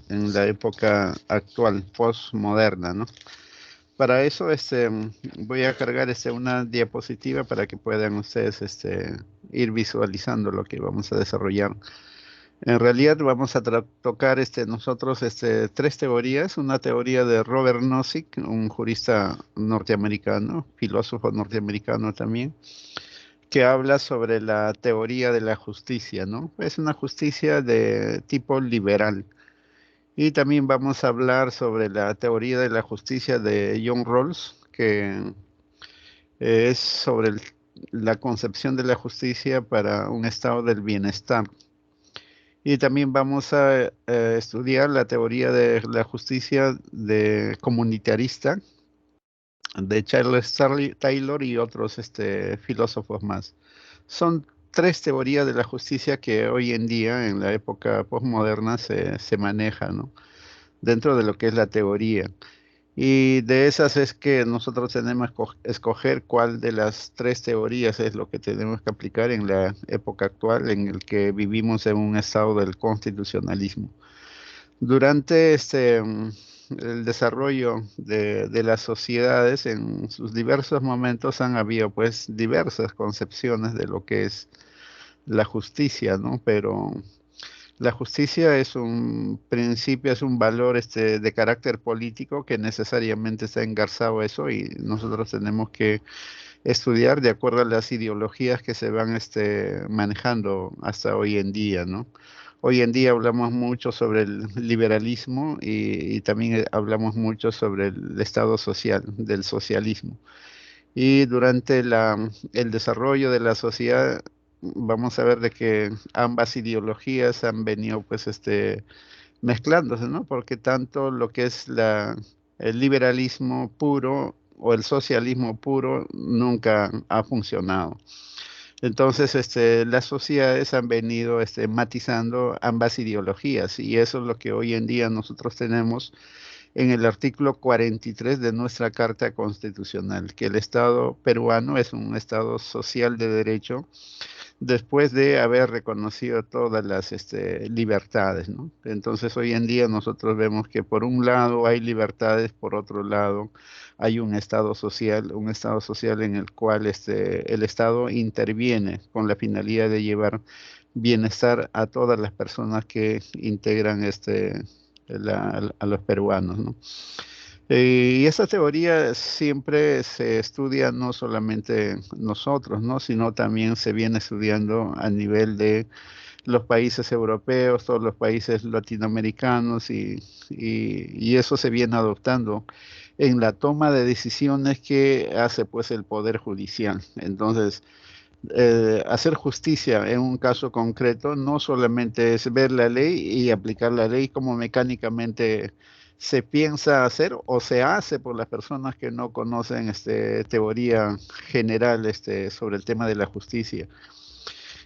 en la época actual, postmoderna, ¿no? Para eso, voy a cargar una diapositiva para que puedan ustedes ir visualizando lo que vamos a desarrollar. En realidad vamos a tocar nosotros tres teorías. Una teoría de Robert Nozick, un jurista norteamericano, filósofo norteamericano también, que habla sobre la teoría de la justicia, ¿no? Es una justicia de tipo liberal. Y también vamos a hablar sobre la teoría de la justicia de John Rawls, que es sobre la concepción de la justicia para un estado del bienestar. Y también vamos a estudiar la teoría de la justicia de comunitarista de Taylor y otros filósofos más. Son tres teorías de la justicia que hoy en día, en la época postmoderna, se manejan, ¿no? Dentro de lo que es la teoría. Y de esas es que nosotros tenemos que escoger cuál de las tres teorías es lo que tenemos que aplicar en la época actual en el que vivimos en un estado del constitucionalismo. Durante el desarrollo de las sociedades en sus diversos momentos han habido pues diversas concepciones de lo que es la justicia, ¿no? Pero la justicia es un principio, es un valor de carácter político que necesariamente está engarzado a eso y nosotros tenemos que estudiar de acuerdo a las ideologías que se van manejando hasta hoy en día, ¿no? Hoy en día hablamos mucho sobre el liberalismo y también hablamos mucho sobre el estado social, del socialismo. Y durante el desarrollo de la sociedad, vamos a ver de que ambas ideologías han venido pues mezclándose, ¿no? Porque tanto lo que es el liberalismo puro o el socialismo puro nunca ha funcionado. Entonces, las sociedades han venido matizando ambas ideologías y eso es lo que hoy en día nosotros tenemos en el artículo 43 de nuestra Carta Constitucional, que el Estado peruano es un Estado social de derecho después de haber reconocido todas las libertades, ¿no? Entonces, hoy en día nosotros vemos que por un lado hay libertades, por otro lado hay un estado social en el cual el Estado interviene con la finalidad de llevar bienestar a todas las personas que integran a los peruanos, ¿no? Y esa teoría siempre se estudia no solamente nosotros, ¿no? Sino también se viene estudiando a nivel de los países europeos, todos los países latinoamericanos y eso se viene adoptando en la toma de decisiones que hace pues el Poder Judicial. Entonces, hacer justicia en un caso concreto no solamente es ver la ley y aplicar la ley como mecánicamente se piensa hacer o se hace por las personas que no conocen teoría general sobre el tema de la justicia.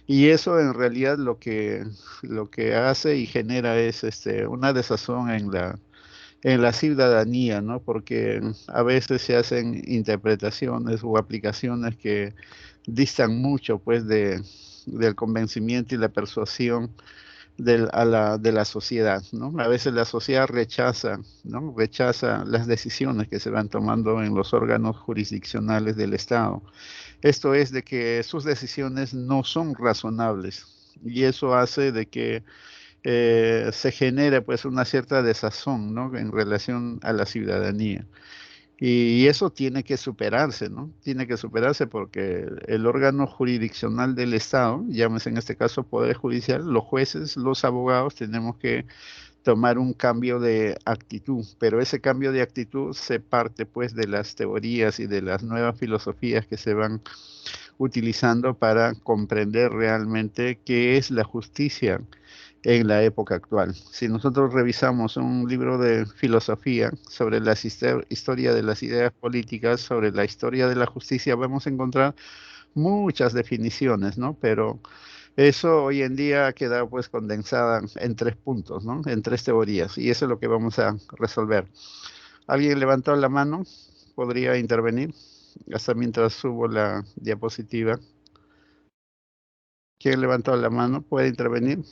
Y eso en realidad lo que hace y genera es una desazón en la ciudadanía, ¿no? Porque a veces se hacen interpretaciones o aplicaciones que distan mucho, pues, del convencimiento y la persuasión de la sociedad, ¿no? A veces la sociedad rechaza, ¿no? Rechaza las decisiones que se van tomando en los órganos jurisdiccionales del Estado. Esto es de que sus decisiones no son razonables y eso hace de que se genere pues una cierta desazón, ¿no? En relación a la ciudadanía. Y eso tiene que superarse, ¿no? Tiene que superarse porque el órgano jurisdiccional del Estado, llámese en este caso Poder Judicial, los jueces, los abogados, tenemos que tomar un cambio de actitud, pero ese cambio de actitud se parte pues de las teorías y de las nuevas filosofías que se van utilizando para comprender realmente qué es la justicia en la época actual. Si nosotros revisamos un libro de filosofía sobre la historia de las ideas políticas, sobre la historia de la justicia, vamos a encontrar muchas definiciones, ¿no? Pero eso hoy en día ha quedado pues condensada en tres puntos, ¿no? En tres teorías, y eso es lo que vamos a resolver. ¿Alguien levantó la mano? ¿Podría intervenir? Hasta mientras subo la diapositiva. ¿Quién levantó la mano? ¿Puede intervenir?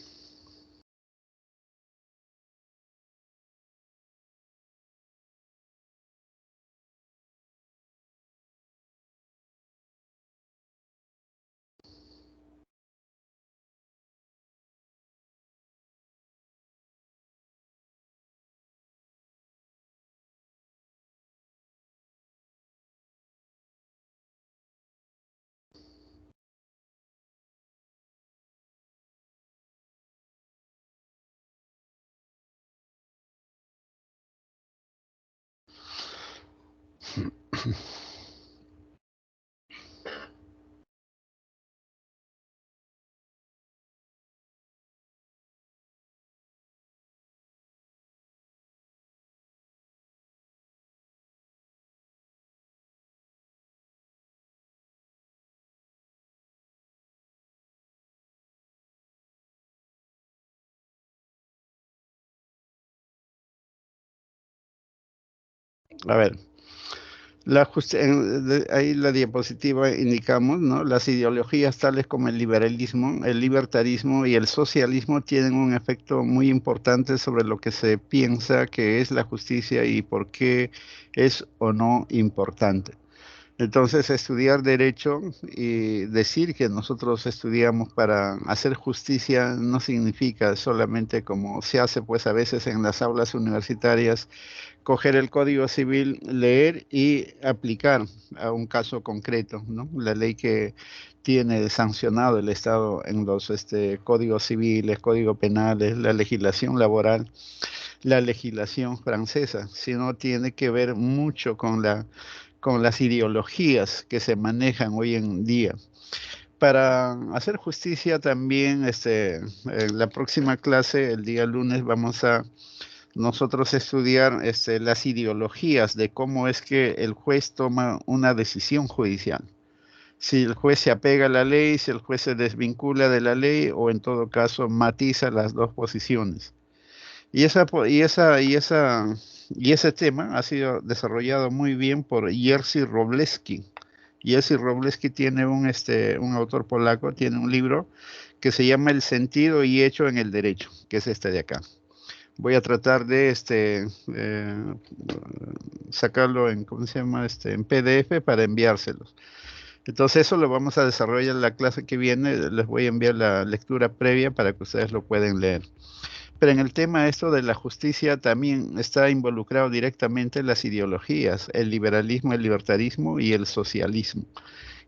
A ver, ahí la diapositiva indicamos, ¿no? Las ideologías tales como el liberalismo, el libertarismo y el socialismo tienen un efecto muy importante sobre lo que se piensa que es la justicia y por qué es o no importante. Entonces, estudiar derecho y decir que nosotros estudiamos para hacer justicia no significa solamente como se hace pues a veces en las aulas universitarias, coger el Código Civil, leer y aplicar a un caso concreto, ¿no? La ley que tiene sancionado el Estado en los códigos civiles, códigos penales, la legislación laboral, la legislación francesa, sino tiene que ver mucho con las ideologías que se manejan hoy en día. Para hacer justicia también, en la próxima clase, el día lunes, vamos a nosotros estudiar las ideologías de cómo es que el juez toma una decisión judicial. Si el juez se apega a la ley, si el juez se desvincula de la ley o en todo caso matiza las dos posiciones. Y, esa, po- y ese tema ha sido desarrollado muy bien por Jerzy Robleski. Jerzy Robleski tiene un autor polaco, tiene un libro que se llama El sentido y hecho en el derecho, que es este de acá. Voy a tratar de sacarlo en, ¿cómo se llama? En PDF para enviárselos. Entonces eso lo vamos a desarrollar en la clase que viene. Les voy a enviar la lectura previa para que ustedes lo puedan leer. Pero en el tema esto de la justicia también está involucrado directamente las ideologías, el liberalismo, el libertarismo y el socialismo.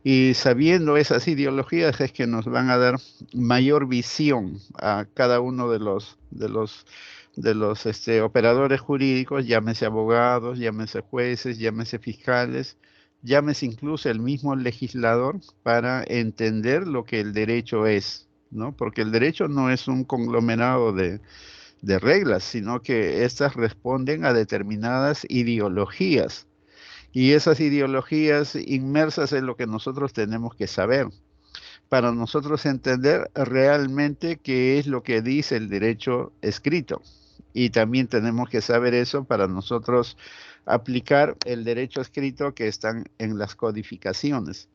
Y sabiendo esas ideologías es que nos van a dar mayor visión a cada uno de los operadores jurídicos, llámese abogados, llámese jueces, llámese fiscales, llámese incluso el mismo legislador para entender lo que el derecho es, ¿no? Porque el derecho no es un conglomerado de reglas, sino que éstas responden a determinadas ideologías. Y esas ideologías inmersas en lo que nosotros tenemos que saber para nosotros entender realmente qué es lo que dice el derecho escrito. Y también tenemos que saber eso para nosotros aplicar el derecho escrito que están en las codificaciones.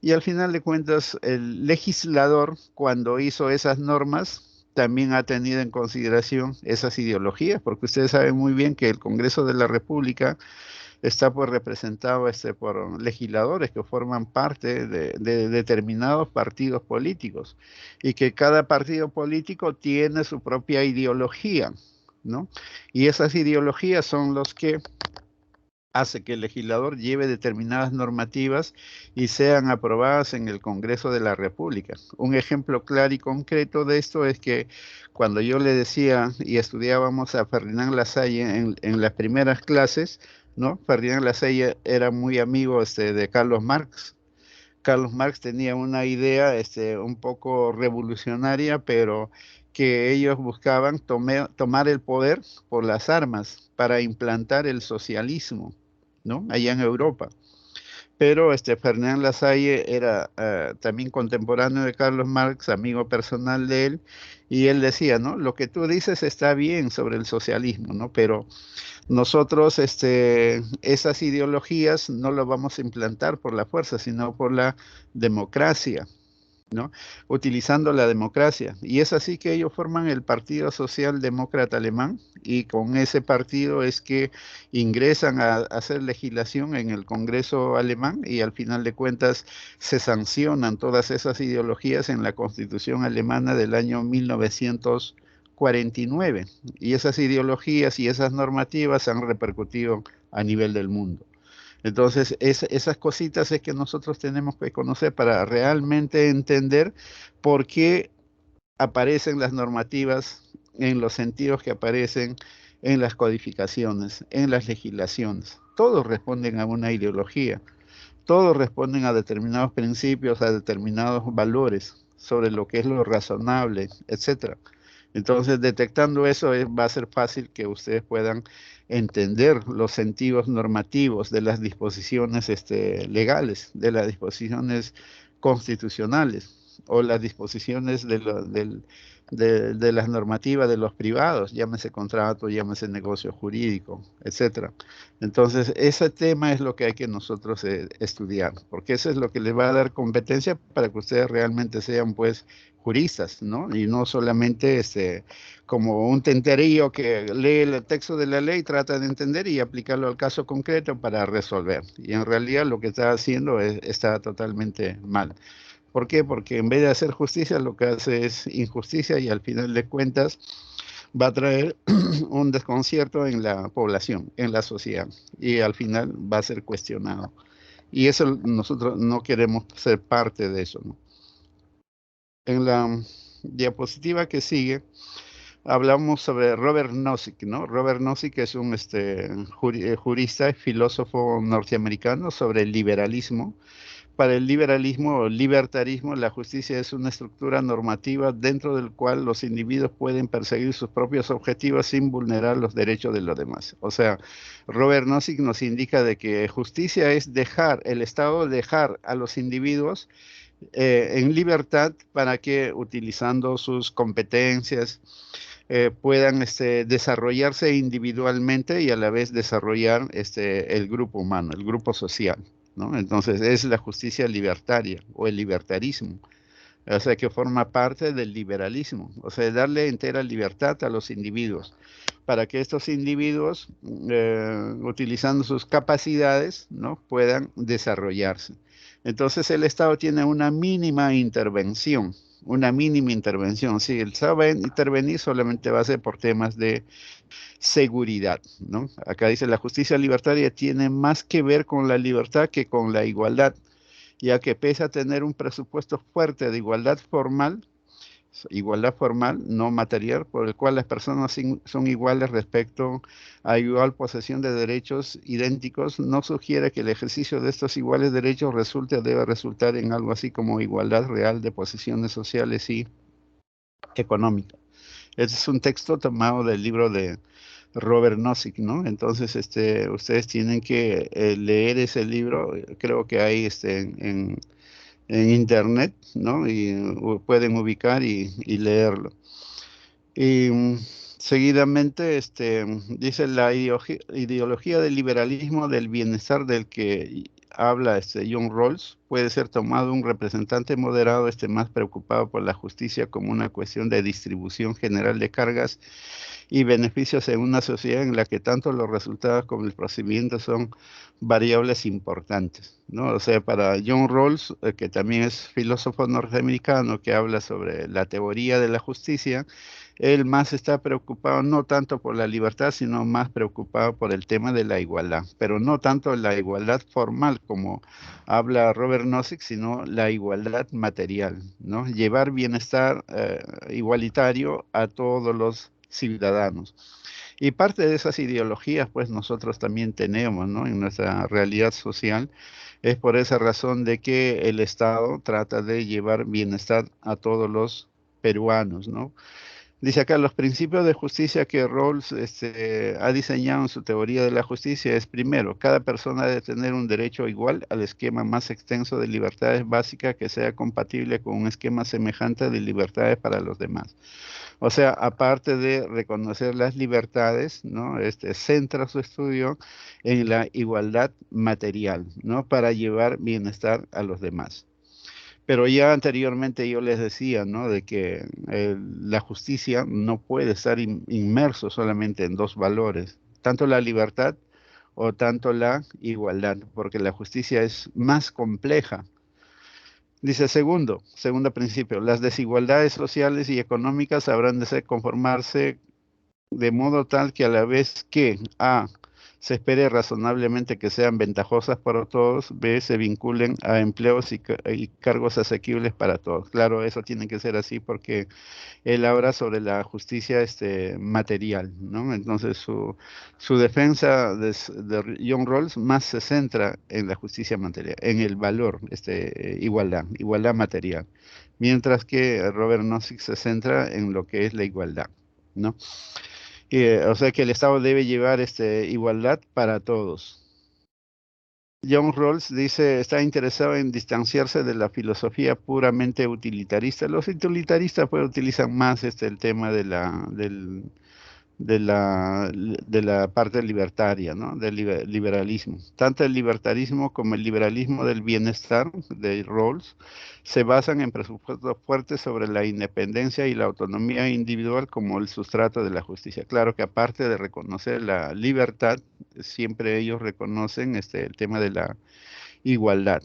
Y al final de cuentas, el legislador, cuando hizo esas normas, también ha tenido en consideración esas ideologías, porque ustedes saben muy bien que el Congreso de la República está pues representado por legisladores que forman parte de determinados partidos políticos y que cada partido político tiene su propia ideología, ¿no? Y esas ideologías son los que hace que el legislador lleve determinadas normativas y sean aprobadas en el Congreso de la República. Un ejemplo claro y concreto de esto es que cuando yo le decía y estudiábamos a Ferdinand Lasalle en las primeras clases, ¿no? Ferdinand Lasalle era muy amigo de Carlos Marx. Carlos Marx tenía una idea un poco revolucionaria, pero que ellos buscaban tomar el poder por las armas para implantar el socialismo, ¿no? Allá en Europa. Pero Fernán Lasalle era también contemporáneo de Carlos Marx, amigo personal de él, y él decía, ¿no? Lo que tú dices está bien sobre el socialismo, ¿no? Pero nosotros, esas ideologías no las vamos a implantar por la fuerza, sino por la democracia, ¿no? Utilizando la democracia. Y es así que ellos forman el Partido Socialdemócrata Alemán y con ese partido es que ingresan a hacer legislación en el Congreso alemán y al final de cuentas se sancionan todas esas ideologías en la Constitución alemana del año 1949. Y esas ideologías y esas normativas han repercutido a nivel del mundo. Entonces, esas cositas es que nosotros tenemos que conocer para realmente entender por qué aparecen las normativas en los sentidos que aparecen en las codificaciones, en las legislaciones. Todos responden a una ideología, todos responden a determinados principios, a determinados valores sobre lo que es lo razonable, etcétera. Entonces, detectando eso va a ser fácil que ustedes puedan entender los sentidos normativos de las disposiciones legales, de las disposiciones constitucionales o las disposiciones de las normativas de los privados, llámese contrato, llámese negocio jurídico, etcétera. Entonces, ese tema es lo que hay que nosotros estudiar, porque eso es lo que les va a dar competencia para que ustedes realmente sean, pues, juristas, ¿no? Y no solamente como un tenterío que lee el texto de la ley, trata de entender y aplicarlo al caso concreto para resolver. Y en realidad lo que está haciendo está totalmente mal. ¿Por qué? Porque en vez de hacer justicia, lo que hace es injusticia y al final de cuentas va a traer un desconcierto en la población, en la sociedad, y al final va a ser cuestionado. Y eso nosotros no queremos ser parte de eso, ¿no? En la diapositiva que sigue, hablamos sobre Robert Nozick, ¿no? Robert Nozick es un jurista y filósofo norteamericano sobre el liberalismo. Para el liberalismo o libertarismo, la justicia es una estructura normativa dentro del cual los individuos pueden perseguir sus propios objetivos sin vulnerar los derechos de los demás. O sea, Robert Nozick nos indica de que justicia es el Estado dejar a los individuos en libertad para que utilizando sus competencias puedan desarrollarse individualmente y a la vez desarrollar el grupo humano, el grupo social, ¿no? Entonces es la justicia libertaria o el libertarismo, o sea que forma parte del liberalismo, o sea, darle entera libertad a los individuos para que estos individuos, utilizando sus capacidades, ¿no? Puedan desarrollarse. Entonces el Estado tiene una mínima intervención, una mínima intervención. Si el Estado va a intervenir, solamente va a ser por temas de seguridad, ¿no? Acá dice, la justicia libertaria tiene más que ver con la libertad que con la igualdad, ya que pese a tener un presupuesto fuerte de igualdad formal, no material, por el cual las personas son iguales respecto a igual posesión de derechos idénticos, no sugiere que el ejercicio de estos iguales derechos resulte o debe resultar en algo así como igualdad real de posiciones sociales y económicas. Este es un texto tomado del libro de Robert Nozick, ¿no? Entonces, ustedes tienen que leer ese libro, creo que hay en internet, ¿no? Y pueden ubicar y leerlo. Y seguidamente, dice la ideología del liberalismo del bienestar del que habla John Rawls puede ser tomado un representante moderado, más preocupado por la justicia como una cuestión de distribución general de cargas y beneficios en una sociedad en la que tanto los resultados como el procedimiento son variables importantes, ¿no? O sea, para John Rawls, que también es filósofo norteamericano que habla sobre la teoría de la justicia, él más está preocupado no tanto por la libertad, sino más preocupado por el tema de la igualdad, pero no tanto la igualdad formal como habla Robert Nozick, sino la igualdad material, ¿no? Llevar bienestar igualitario a todos los ciudadanos. Y parte de esas ideologías, pues nosotros también tenemos, ¿no? En nuestra realidad social. Es por esa razón de que el Estado trata de llevar bienestar a todos los peruanos, ¿no? Dice acá, los principios de justicia que Rawls ha diseñado en su teoría de la justicia es, primero, cada persona debe tener un derecho igual al esquema más extenso de libertades básicas que sea compatible con un esquema semejante de libertades para los demás. O sea, aparte de reconocer las libertades, ¿no? Centra su estudio en la igualdad material, ¿no? Para llevar bienestar a los demás. Pero ya anteriormente yo les decía, ¿no? De que la justicia no puede estar inmerso solamente en dos valores, tanto la libertad o tanto la igualdad, porque la justicia es más compleja. Dice segundo principio, las desigualdades sociales y económicas habrán de ser conformarse de modo tal que a la vez que A, se espere razonablemente que sean ventajosas para todos, B, se vinculen a empleos y cargos asequibles para todos. Claro, eso tiene que ser así porque él habla sobre la justicia material, ¿no? Entonces su defensa de John Rawls más se centra en la justicia material, en el valor, igualdad material, mientras que Robert Nozick se centra en lo que es la igualdad, ¿no? O sea que el Estado debe llevar igualdad para todos. John Rawls dice, está interesado en distanciarse de la filosofía puramente utilitarista. Los utilitaristas pues utilizan más el tema de la parte libertaria, ¿no? Del liberalismo. Tanto el libertarismo como el liberalismo del bienestar de Rawls se basan en presupuestos fuertes sobre la independencia y la autonomía individual como el sustrato de la justicia. Claro que aparte de reconocer la libertad, siempre ellos reconocen el tema de la igualdad.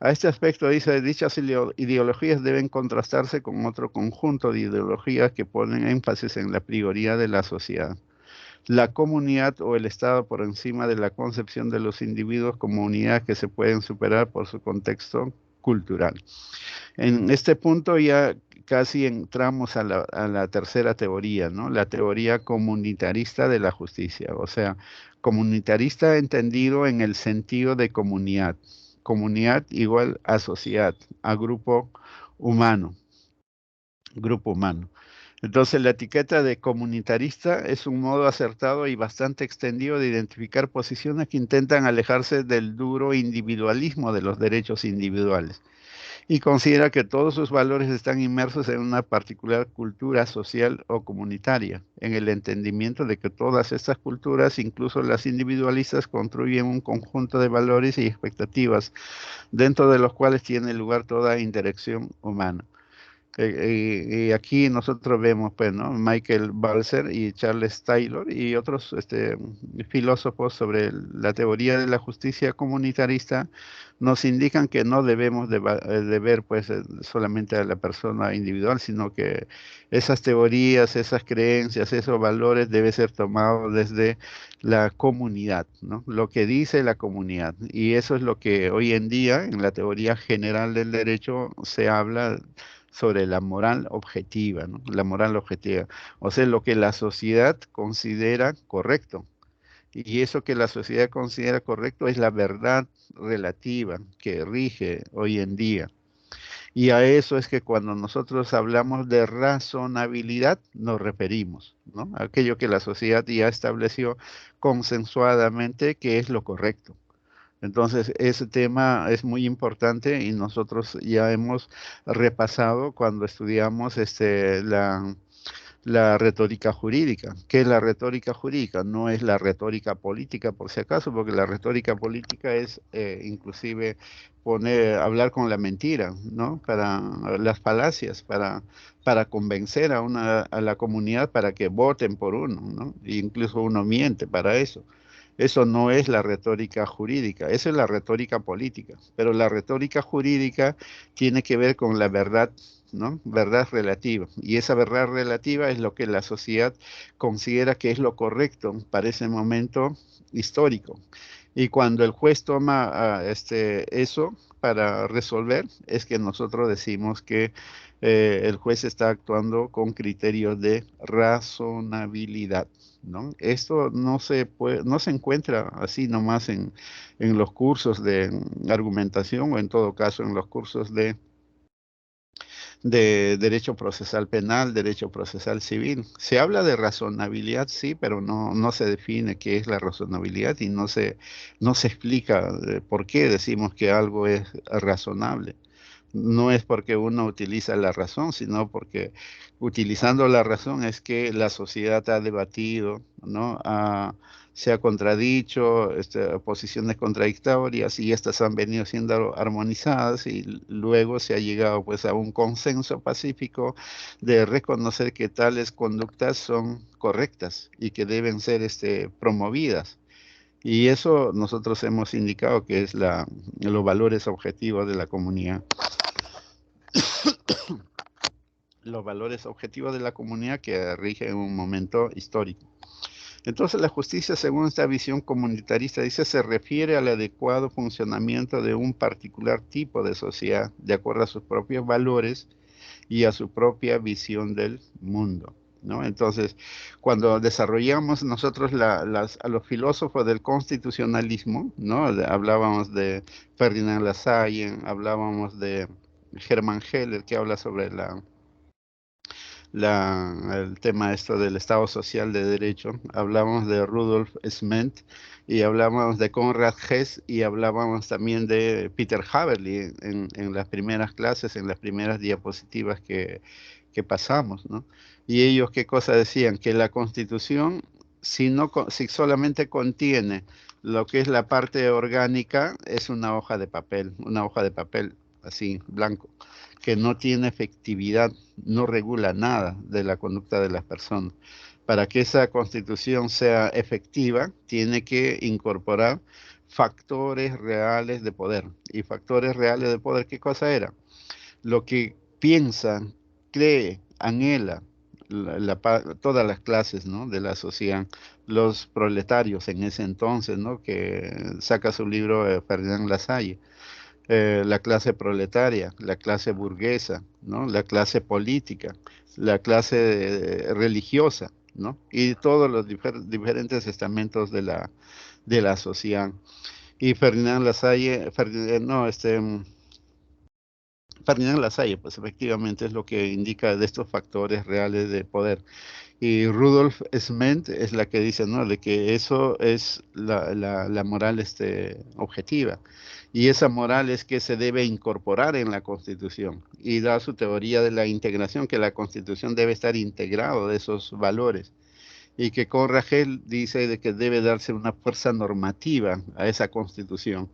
A este aspecto dice, dichas ideologías deben contrastarse con otro conjunto de ideologías que ponen énfasis en la prioridad de la sociedad, la comunidad o el Estado por encima de la concepción de los individuos como unidades que se pueden superar por su contexto cultural. En este punto ya casi entramos a la tercera teoría, ¿no? La teoría comunitarista de la justicia, o sea, comunitarista entendido en el sentido de comunidad. Comunidad igual a sociedad, a humano, grupo humano. Entonces, la etiqueta de comunitarista es un modo acertado y bastante extendido de identificar posiciones que intentan alejarse del duro individualismo de los derechos individuales y considera que todos sus valores están inmersos en una particular cultura social o comunitaria, en el entendimiento de que todas estas culturas, incluso las individualistas, construyen un conjunto de valores y expectativas dentro de los cuales tiene lugar toda interacción humana. Y aquí nosotros vemos, pues, ¿no? Michael Balzer y Charles Taylor y otros filósofos sobre la teoría de la justicia comunitarista nos indican que no debemos de ver, pues, solamente a la persona individual, sino que esas teorías, esas creencias, esos valores deben ser tomados desde la comunidad, ¿no? Lo que dice la comunidad. Y eso es lo que hoy en día, en la teoría general del derecho, se habla sobre la moral objetiva, ¿no? La moral objetiva, o sea, lo que la sociedad considera correcto. Y eso que la sociedad considera correcto es la verdad relativa que rige hoy en día. Y a eso es que cuando nosotros hablamos de razonabilidad nos referimos, ¿no? Aquello que la sociedad ya estableció consensuadamente que es lo correcto. Entonces, ese tema es muy importante y nosotros ya hemos repasado cuando estudiamos la retórica jurídica. ¿Qué es la retórica jurídica? No es la retórica política, por si acaso, porque la retórica política es inclusive hablar con la mentira, ¿no? Para las falacias, para convencer a la comunidad para que voten por uno, ¿no? E incluso uno miente para eso. Eso no es la retórica jurídica, eso es la retórica política. Pero la retórica jurídica tiene que ver con la verdad, ¿no? Verdad relativa. Y esa verdad relativa es lo que la sociedad considera que es lo correcto para ese momento histórico. Y cuando el juez toma eso para resolver, es que nosotros decimos que el juez está actuando con criterios de razonabilidad, ¿no? Esto no se encuentra así nomás en los cursos de argumentación o en todo caso en los cursos de derecho procesal penal, derecho procesal civil. Se habla de razonabilidad, sí, pero no se define qué es la razonabilidad y no se explica por qué decimos que algo es razonable. No es porque uno utiliza la razón, sino porque utilizando la razón es que la sociedad ha debatido, ¿no? Se ha contradicho, posiciones contradictorias y estas han venido siendo armonizadas y luego se ha llegado pues a un consenso pacífico de reconocer que tales conductas son correctas y que deben ser promovidas. Y eso nosotros hemos indicado que es los valores objetivos de la comunidad. Los valores objetivos de la comunidad que rigen un momento histórico. Entonces, la justicia, según esta visión comunitarista, dice, se refiere al adecuado funcionamiento de un particular tipo de sociedad, de acuerdo a sus propios valores y a su propia visión del mundo, ¿no? Entonces, cuando desarrollamos nosotros a los filósofos del constitucionalismo, ¿no? Hablábamos de Ferdinand Lassalle, hablábamos de Hermann Heller, que habla sobre el tema esto del Estado Social de Derecho, hablábamos de Rudolf Schmidt y hablábamos de Konrad Hess y hablábamos también de Peter Haberli en las primeras clases, en las primeras diapositivas que pasamos, ¿no? Y ellos, ¿qué cosa decían? Que la Constitución, si, no, si solamente contiene lo que es la parte orgánica, es una hoja de papel así, blanco, que no tiene efectividad, no regula nada de la conducta de las personas. Para que esa constitución sea efectiva, tiene que incorporar factores reales de poder. ¿Y factores reales de poder qué cosa era? Lo que piensa, cree, anhela todas las clases, ¿no? De la sociedad, los proletarios en ese entonces, ¿no? Que saca su libro Ferdinand Lassalle, la clase proletaria, la clase burguesa, ¿no? La clase política, la clase religiosa, ¿no? Y todos los diferentes estamentos de la sociedad. Y Ferdinand Lassalle, no, Ferdinand Lassalle, pues efectivamente es lo que indica de estos factores reales de poder. Y Rudolf Schmidt es la que dice, ¿no? De que eso es la moral objetiva. Y esa moral es que se debe incorporar en la Constitución. Y da su teoría de la integración, que la Constitución debe estar integrado de esos valores. Y que con Rangel dice de que debe darse una fuerza normativa a esa Constitución.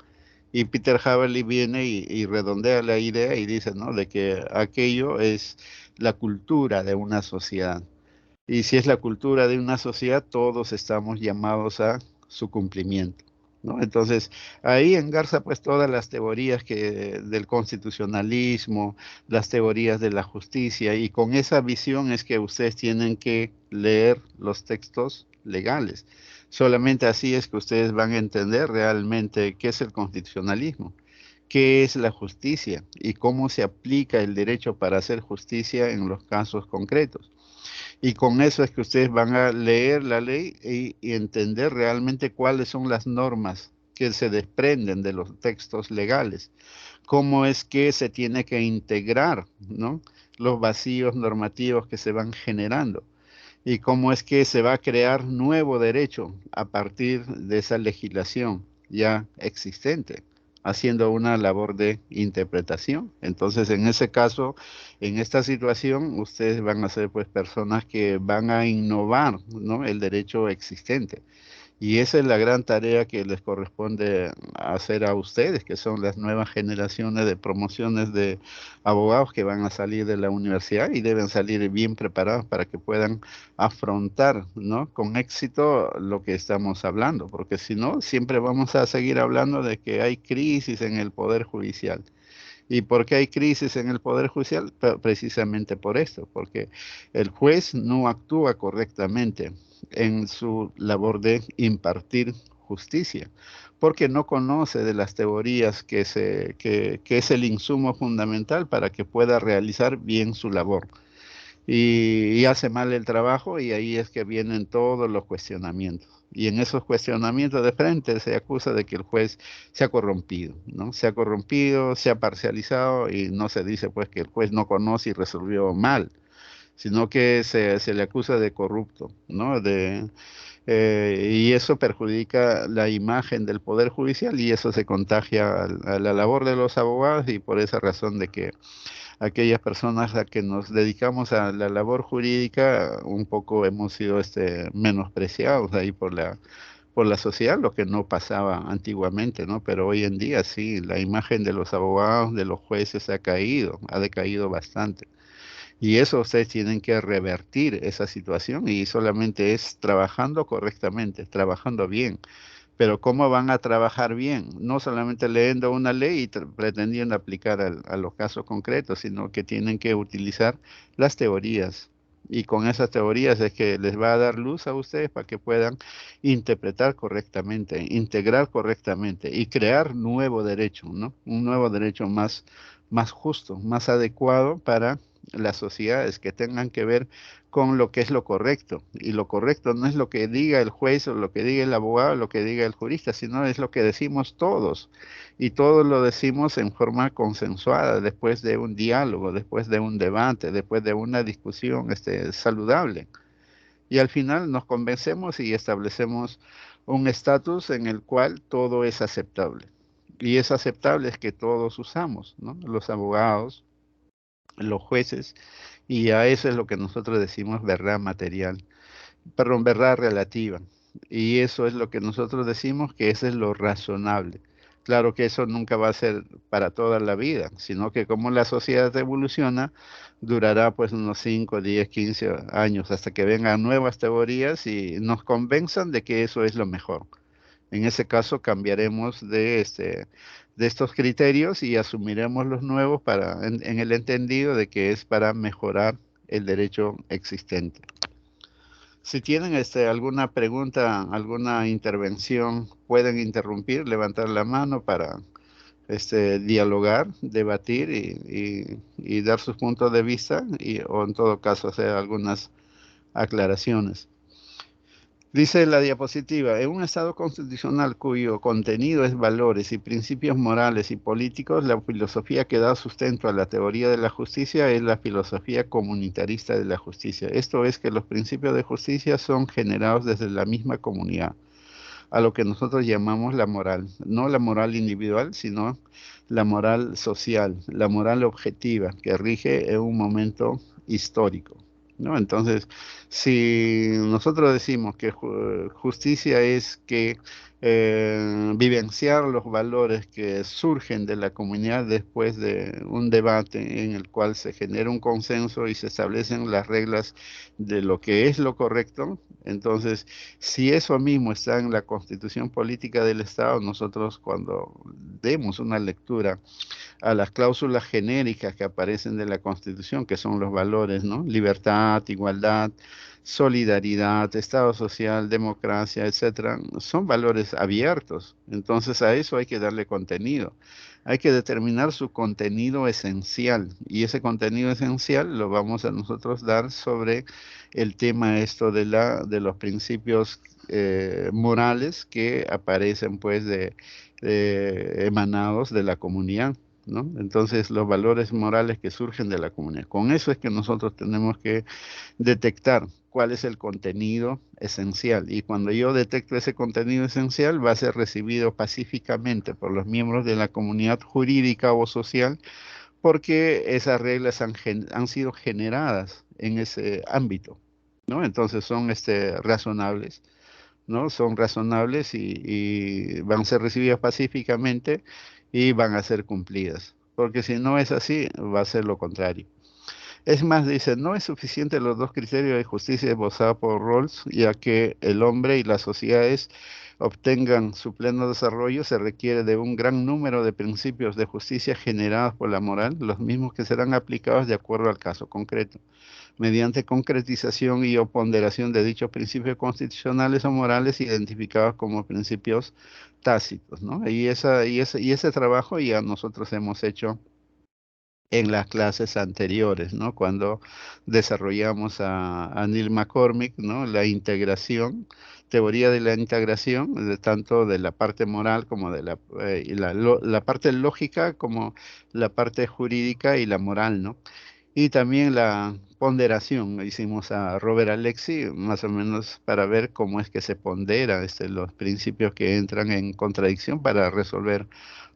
Y Peter Haberly viene y redondea la idea y dice, ¿no? De que aquello es la cultura de una sociedad. Y si es la cultura de una sociedad, todos estamos llamados a su cumplimiento, ¿no? Entonces, ahí engarza pues todas las teorías del constitucionalismo, las teorías de la justicia, y con esa visión es que ustedes tienen que leer los textos legales. Solamente así es que ustedes van a entender realmente qué es el constitucionalismo, qué es la justicia y cómo se aplica el derecho para hacer justicia en los casos concretos. Y con eso es que ustedes van a leer la ley y entender realmente cuáles son las normas que se desprenden de los textos legales, cómo es que se tiene que integrar, ¿no? Los vacíos normativos que se van generando y cómo es que se va a crear nuevo derecho a partir de esa legislación ya existente, haciendo una labor de interpretación. Entonces, en ese caso, en esta situación, ustedes van a ser pues personas que van a innovar, ¿no? El derecho existente. Y esa es la gran tarea que les corresponde hacer a ustedes, que son las nuevas generaciones de promociones de abogados que van a salir de la universidad y deben salir bien preparados para que puedan afrontar, ¿no? Con éxito lo que estamos hablando, porque si no, siempre vamos a seguir hablando de que hay crisis en el Poder Judicial. ¿Y por qué hay crisis en el Poder Judicial? Precisamente por esto, porque el juez no actúa correctamente en su labor de impartir justicia, porque no conoce de las teorías que es el insumo fundamental para que pueda realizar bien su labor y hace mal el trabajo y ahí es que vienen todos los cuestionamientos. Y en esos cuestionamientos de frente se acusa de que el juez se ha corrompido, ¿no? Se ha corrompido, se ha parcializado y no se dice pues que el juez no conoce y resolvió mal, sino que se le acusa de corrupto, ¿no? Y eso perjudica la imagen del Poder Judicial y eso se contagia a la labor de los abogados y por esa razón de que aquellas personas a que nos dedicamos a la labor jurídica, un poco hemos sido menospreciados ahí por la sociedad, lo que no pasaba antiguamente, ¿no? Pero hoy en día sí, la imagen de los abogados, de los jueces ha caído, ha decaído bastante. Y eso ustedes tienen que revertir esa situación y solamente es trabajando correctamente, trabajando bien. Pero ¿cómo van a trabajar bien? No solamente leyendo una ley y pretendiendo aplicar a los casos concretos, sino que tienen que utilizar las teorías Y con esas teorías es que les va a dar luz a ustedes para que puedan interpretar correctamente, integrar correctamente y crear nuevo derecho, ¿no? Un nuevo derecho más justo, más adecuado para las sociedades que tengan que ver con lo que es lo correcto. Y lo correcto no es lo que diga el juez o lo que diga el abogado o lo que diga el jurista, sino es lo que decimos todos. Y todos lo decimos en forma consensuada, después de un diálogo, después de un debate, después de una discusión saludable. Y al final nos convencemos y establecemos un estatus en el cual todo es aceptable. Y es aceptable es que todos usamos, ¿no? Los abogados, los jueces, y a eso es lo que nosotros decimos verdad material, perdón, verdad relativa. Y eso es lo que nosotros decimos que eso es lo razonable. Claro que eso nunca va a ser para toda la vida, sino que como la sociedad evoluciona, durará pues unos 5, 10, 15 años hasta que vengan nuevas teorías y nos convenzan de que eso es lo mejor. En ese caso cambiaremos de estos criterios y asumiremos los nuevos en el entendido de que es para mejorar el derecho existente. Si tienen alguna pregunta, alguna intervención, pueden interrumpir, levantar la mano para dialogar, debatir y dar sus puntos de vista o en todo caso hacer algunas aclaraciones. Dice la diapositiva, en un Estado constitucional cuyo contenido es valores y principios morales y políticos, la filosofía que da sustento a la teoría de la justicia es la filosofía comunitarista de la justicia. Esto es que los principios de justicia son generados desde la misma comunidad, a lo que nosotros llamamos la moral. No la moral individual, sino la moral social, la moral objetiva que rige en un momento histórico, ¿no? Entonces, si nosotros decimos que justicia es que vivenciar los valores que surgen de la comunidad después de un debate en el cual se genera un consenso y se establecen las reglas de lo que es lo correcto, entonces, si eso mismo está en la constitución política del Estado, nosotros cuando demos una lectura a las cláusulas genéricas que aparecen de la Constitución, que son los valores, ¿no? Libertad, igualdad, solidaridad, Estado social, democracia, etcétera, son valores abiertos. Entonces a eso hay que darle contenido. Hay que determinar su contenido esencial y ese contenido esencial lo vamos a nosotros dar sobre el tema esto de los principios morales que aparecen pues emanados de la comunidad, ¿no? Entonces, los valores morales que surgen de la comunidad. Con eso es que nosotros tenemos que detectar cuál es el contenido esencial. Y cuando yo detecto ese contenido esencial, va a ser recibido pacíficamente por los miembros de la comunidad jurídica o social, porque esas reglas han sido generadas en ese ámbito, ¿no? Entonces son razonables, ¿no? Son razonables y van a ser recibidas pacíficamente y van a ser cumplidas. Porque si no es así, va a ser lo contrario. Es más, dice, no es suficiente los dos criterios de justicia esbozados por Rawls, ya que el hombre y las sociedades obtengan su pleno desarrollo, se requiere de un gran número de principios de justicia generados por la moral, los mismos que serán aplicados de acuerdo al caso concreto mediante concretización y o ponderación de dichos principios constitucionales o morales identificados como principios tácitos, ¿no? Y ese trabajo ya nosotros hemos hecho en las clases anteriores, ¿no? Cuando desarrollamos a Neil McCormick, ¿no? La integración, teoría de la integración, tanto de la parte moral como de la parte lógica como la parte jurídica y la moral, ¿no? Y también la ponderación, hicimos a Robert Alexi, más o menos para ver cómo es que se pondera los principios que entran en contradicción para resolver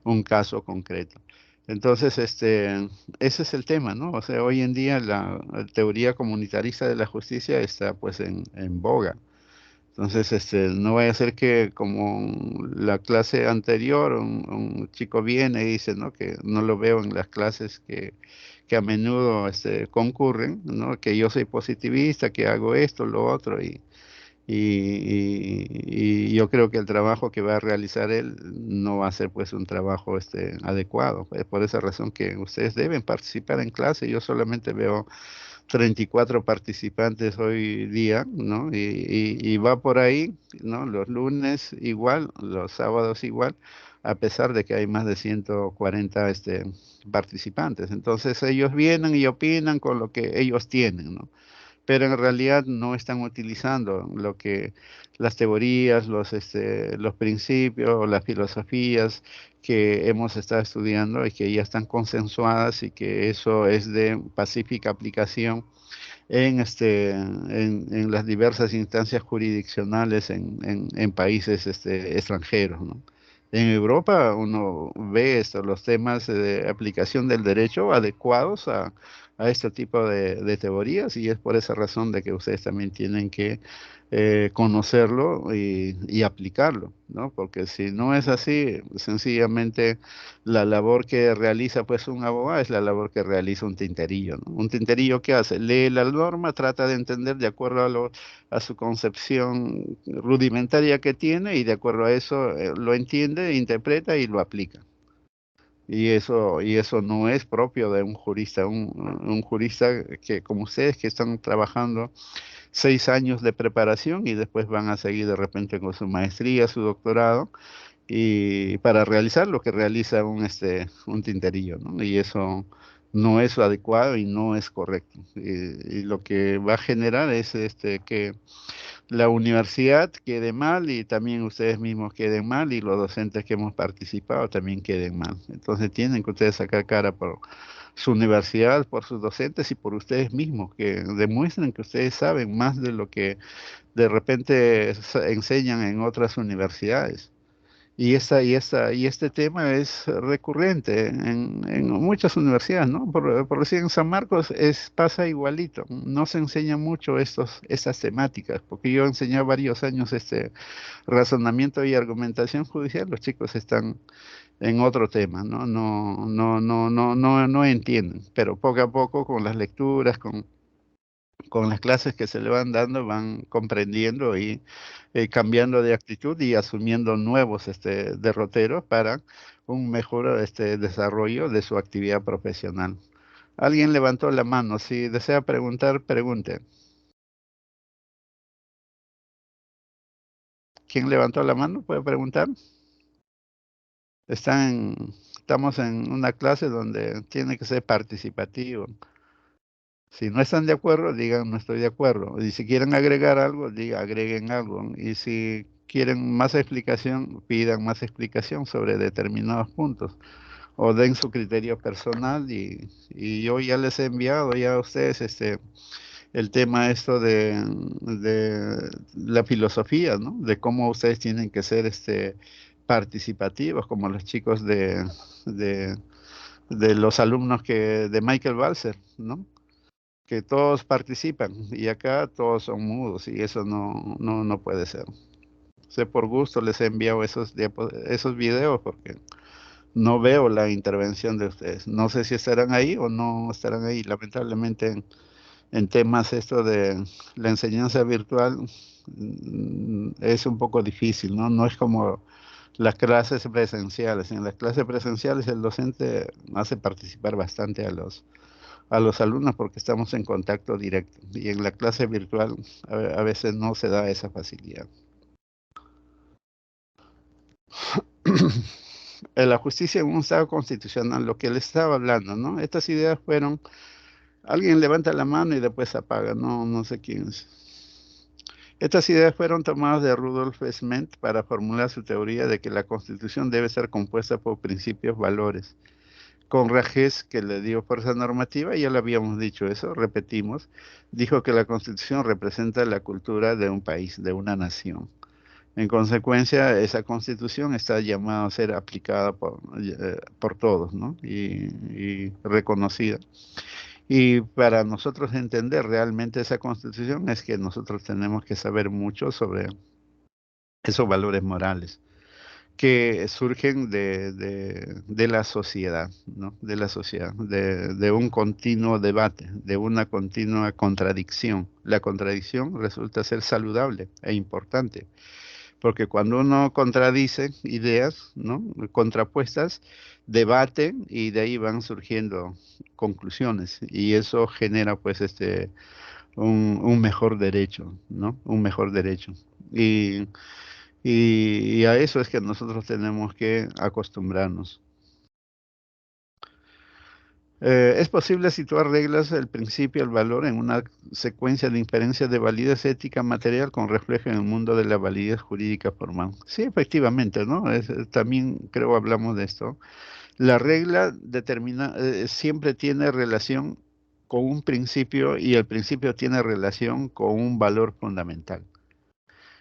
un caso concreto. Entonces, ese es el tema, ¿no? O sea, hoy en día la teoría comunitarista de la justicia está pues en boga. Entonces, no vaya a ser que como la clase anterior, un chico viene y dice, ¿no? Que no lo veo en las clases que a menudo concurren, ¿no? Que yo soy positivista, que hago esto, lo otro, y yo creo que el trabajo que va a realizar él no va a ser pues un trabajo adecuado. Es por esa razón que ustedes deben participar en clase. Yo solamente veo 34 participantes hoy día, ¿no? Y va por ahí, ¿no? Los lunes igual, los sábados igual, a pesar de que hay más de 140 participantes. Entonces ellos vienen y opinan con lo que ellos tienen, ¿no? Pero en realidad no están utilizando lo que las teorías, los principios o las filosofías que hemos estado estudiando y que ya están consensuadas y que eso es de pacífica aplicación en las diversas instancias jurisdiccionales en países extranjeros, ¿no? En Europa uno ve esto, los temas de aplicación del derecho adecuados a este tipo de teorías y es por esa razón de que ustedes también tienen que conocerlo y aplicarlo, ¿no? Porque si no es así, sencillamente la labor que realiza pues un abogado es la labor que realiza un tinterillo, ¿no? Un tinterillo, ¿qué hace? Lee la norma, trata de entender de acuerdo a su concepción rudimentaria que tiene y de acuerdo a eso lo entiende, interpreta y lo aplica. Y eso no es propio de un jurista, un jurista que como ustedes que están trabajando 6 años de preparación y después van a seguir de repente con su maestría, su doctorado, y para realizar lo que realiza un tinterillo, ¿no? Y eso no es lo adecuado y no es correcto. Y lo que va a generar es que la universidad quede mal y también ustedes mismos queden mal y los docentes que hemos participado también queden mal. Entonces tienen que ustedes sacar cara por su universidad, por sus docentes y por ustedes mismos, que demuestren que ustedes saben más de lo que de repente enseñan en otras universidades. Y este tema es recurrente en muchas universidades, ¿no? Por decir, en San Marcos pasa igualito. No se enseña mucho estas temáticas, porque yo he enseñado varios años este razonamiento y argumentación judicial, los chicos están en otro tema, ¿no? No entienden, pero poco a poco con las lecturas, con las clases que se le van dando, van comprendiendo y cambiando de actitud y asumiendo nuevos derroteros para un mejor desarrollo de su actividad profesional. Alguien levantó la mano. Si desea preguntar, pregunte. ¿Quién levantó la mano? ¿Puede preguntar? Estamos en una clase donde tiene que ser participativo. Si no están de acuerdo, digan no estoy de acuerdo. Y si quieren agregar algo, agreguen algo. Y si quieren más explicación, pidan más explicación sobre determinados puntos. O den su criterio personal y yo ya les he enviado ya a ustedes el tema esto de la filosofía, ¿no? De cómo ustedes tienen que ser participativos, como los chicos de, de los alumnos de Michael Balser, ¿no? Que todos participan y acá todos son mudos y eso no puede ser. Sé por gusto les he enviado esos videos porque no veo la intervención de ustedes. No sé si estarán ahí o no estarán ahí. Lamentablemente en temas esto de la enseñanza virtual es un poco difícil, ¿no? No es como las clases presenciales. En las clases presenciales el docente hace participar bastante a los alumnos porque estamos en contacto directo y en la clase virtual a veces no se da esa facilidad. La justicia en un Estado constitucional, lo que les estaba hablando, ¿no? Estas ideas fueron, alguien levanta la mano y después apaga, no sé quién es. Estas ideas fueron tomadas de Rudolf Schmidt para formular su teoría de que la Constitución debe ser compuesta por principios, valores. Conrad Hess, que le dio fuerza normativa, ya lo habíamos dicho eso, repetimos, dijo que la Constitución representa la cultura de un país, de una nación. En consecuencia, esa Constitución está llamada a ser aplicada por todos, ¿no? Y reconocida. Y para nosotros entender realmente esa Constitución es que nosotros tenemos que saber mucho sobre esos valores morales que surgen de la sociedad, ¿no? De la sociedad, de un continuo debate, de una continua contradicción. La contradicción resulta ser saludable e importante, porque cuando uno contradice ideas, ¿no? Contrapuestas, debate y de ahí van surgiendo conclusiones y eso genera pues un mejor derecho, ¿no? Un mejor derecho. Y, y a eso es que nosotros tenemos que acostumbrarnos. Es posible situar reglas, el principio, el valor en una secuencia de inferencias de validez ética material con reflejo en el mundo de la validez jurídica formal. Sí, efectivamente, ¿no? También creo hablamos de esto. La regla determina, siempre tiene relación con un principio y el principio tiene relación con un valor fundamental.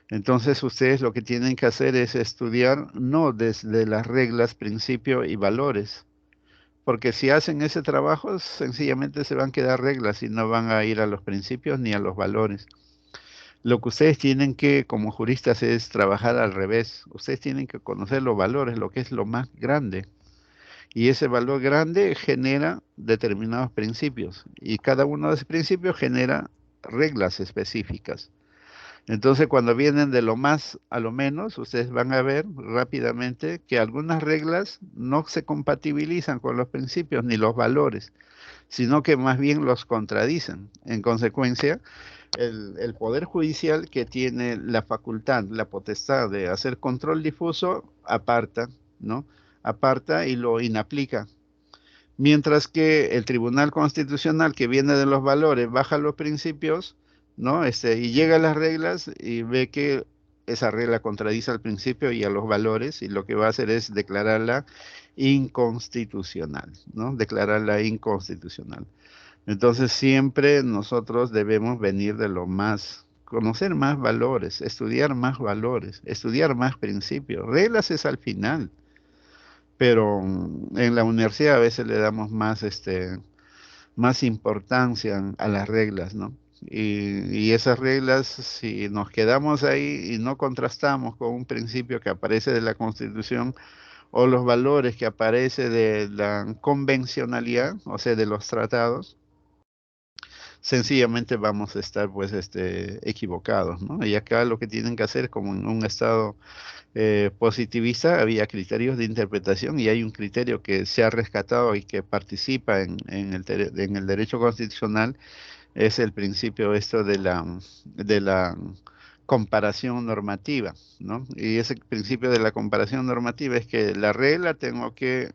Entonces ustedes lo que tienen que hacer es estudiar no desde las reglas, principio y valores, porque si hacen ese trabajo, sencillamente se van a quedar reglas y no van a ir a los principios ni a los valores. Lo que ustedes tienen que, como juristas, es trabajar al revés. Ustedes tienen que conocer los valores, lo que es lo más grande. Y ese valor grande genera determinados principios. Y cada uno de esos principios genera reglas específicas. Entonces, cuando vienen de lo más a lo menos, ustedes van a ver rápidamente que algunas reglas no se compatibilizan con los principios ni los valores, sino que más bien los contradicen. En consecuencia, el Poder Judicial que tiene la facultad, la potestad de hacer control difuso, aparta, ¿no? Aparta y lo inaplica. Mientras que el Tribunal Constitucional, que viene de los valores, baja los principios, ¿no? Y llega a las reglas y ve que esa regla contradice al principio y a los valores, y lo que va a hacer es declararla inconstitucional, ¿no? Declararla inconstitucional. Entonces siempre nosotros debemos venir de lo más, conocer más valores, estudiar más principios. Reglas es al final, pero en la universidad a veces le damos más, más importancia a las reglas, ¿no? Y esas reglas, si nos quedamos ahí y no contrastamos con un principio que aparece de la Constitución o los valores que aparece de la convencionalidad, o sea, de los tratados, sencillamente vamos a estar pues equivocados, ¿no? Y acá lo que tienen que hacer, como en un estado positivista, había criterios de interpretación y hay un criterio que se ha rescatado y que participa en el derecho constitucional, es el principio esto de la comparación normativa, ¿no? Y ese principio de la comparación normativa es que la regla tengo que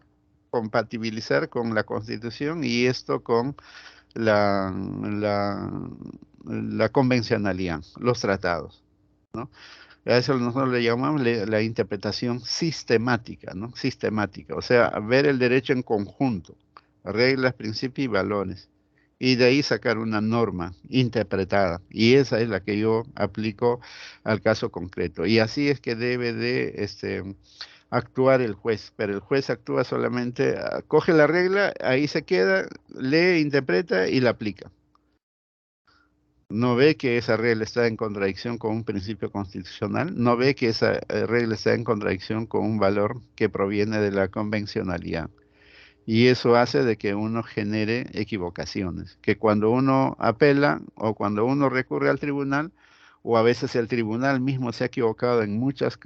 compatibilizar con la Constitución y esto con la, la, la convencionalidad, los tratados, ¿no? A eso nosotros le llamamos la interpretación sistemática, ¿no? Sistemática, o sea, ver el derecho en conjunto, reglas, principios y valores, y de ahí sacar una norma interpretada, y esa es la que yo aplico al caso concreto. Y así es que debe de actuar el juez, pero el juez actúa solamente, coge la regla, ahí se queda, lee, interpreta y la aplica. No ve que esa regla está en contradicción con un principio constitucional, no ve que esa regla está en contradicción con un valor que proviene de la convencionalidad. Y eso hace de que uno genere equivocaciones, que cuando uno apela o cuando uno recurre al tribunal, o a veces el tribunal mismo se ha equivocado en muchos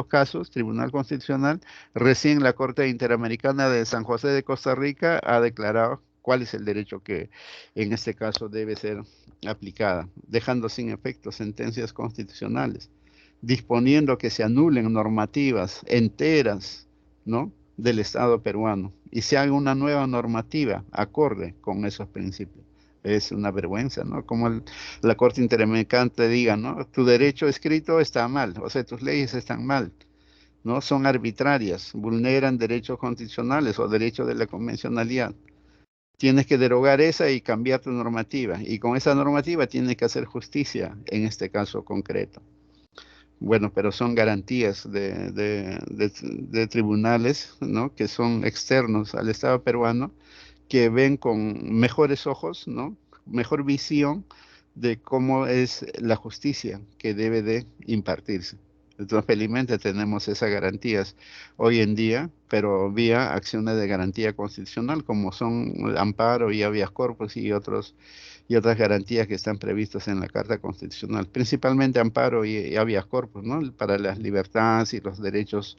casos, Tribunal Constitucional, recién la Corte Interamericana de San José de Costa Rica ha declarado cuál es el derecho que en este caso debe ser aplicada, dejando sin efecto sentencias constitucionales, disponiendo que se anulen normativas enteras, ¿no? Del Estado peruano y se haga una nueva normativa acorde con esos principios. Es una vergüenza, ¿no? Como la Corte Interamericana te diga, ¿no? Tu derecho escrito está mal, o sea, tus leyes están mal, ¿no? Son arbitrarias, vulneran derechos constitucionales o derechos de la convencionalidad. Tienes que derogar esa y cambiar tu normativa. Y con esa normativa tienes que hacer justicia en este caso concreto. Bueno, pero son garantías de tribunales, ¿no? Que son externos al Estado peruano, que ven con mejores ojos, ¿no? Mejor visión de cómo es la justicia que debe de impartirse. Entonces, felizmente tenemos esas garantías hoy en día, pero vía acciones de garantía constitucional, como son amparo y habeas corpus y otros y otras garantías que están previstas en la Carta Constitucional, principalmente amparo y habeas corpus, ¿no? Para las libertades y los derechos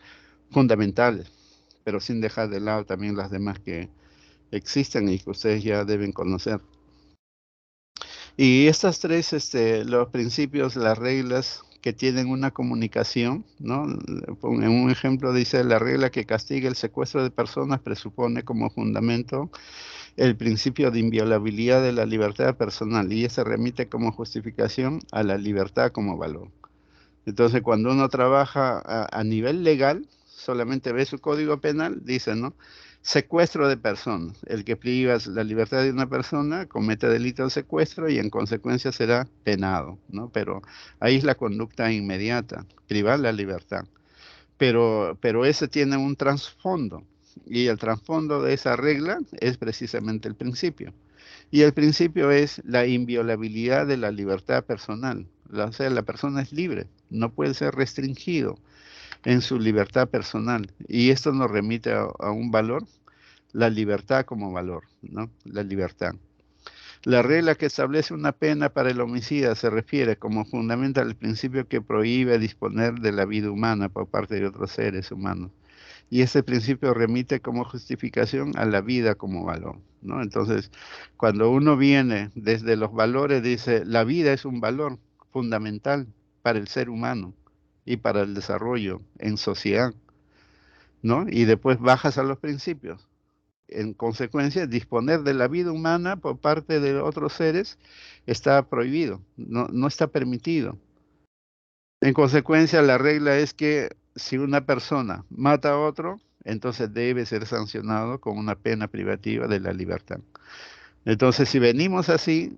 fundamentales, pero sin dejar de lado también las demás que existen y que ustedes ya deben conocer. Y estas tres, los principios, las reglas que tienen una comunicación, ¿no? En un ejemplo dice, la regla que castiga el secuestro de personas presupone como fundamento el principio de inviolabilidad de la libertad personal y se remite como justificación a la libertad como valor. Entonces, cuando uno trabaja a nivel legal, solamente ve su código penal, dice, ¿no? Secuestro de personas. El que priva la libertad de una persona comete delito de secuestro y en consecuencia será penado, ¿no? Pero ahí es la conducta inmediata, privar la libertad. Pero ese tiene un trasfondo y el trasfondo de esa regla es precisamente el principio. Y el principio es la inviolabilidad de la libertad personal. O sea, la persona es libre, no puede ser restringido en su libertad personal. Y esto nos remite a un valor, la libertad como valor, ¿no? La libertad. La regla que establece una pena para el homicida se refiere como fundamento al principio que prohíbe disponer de la vida humana por parte de otros seres humanos. Y ese principio remite como justificación a la vida como valor, ¿no? Entonces, cuando uno viene desde los valores, dice, la vida es un valor fundamental para el ser humano y para el desarrollo en sociedad, ¿no? Y después bajas a los principios. En consecuencia, disponer de la vida humana por parte de otros seres está prohibido, no está permitido. En consecuencia, la regla es que si una persona mata a otro, entonces debe ser sancionado con una pena privativa de la libertad. Entonces, si venimos así,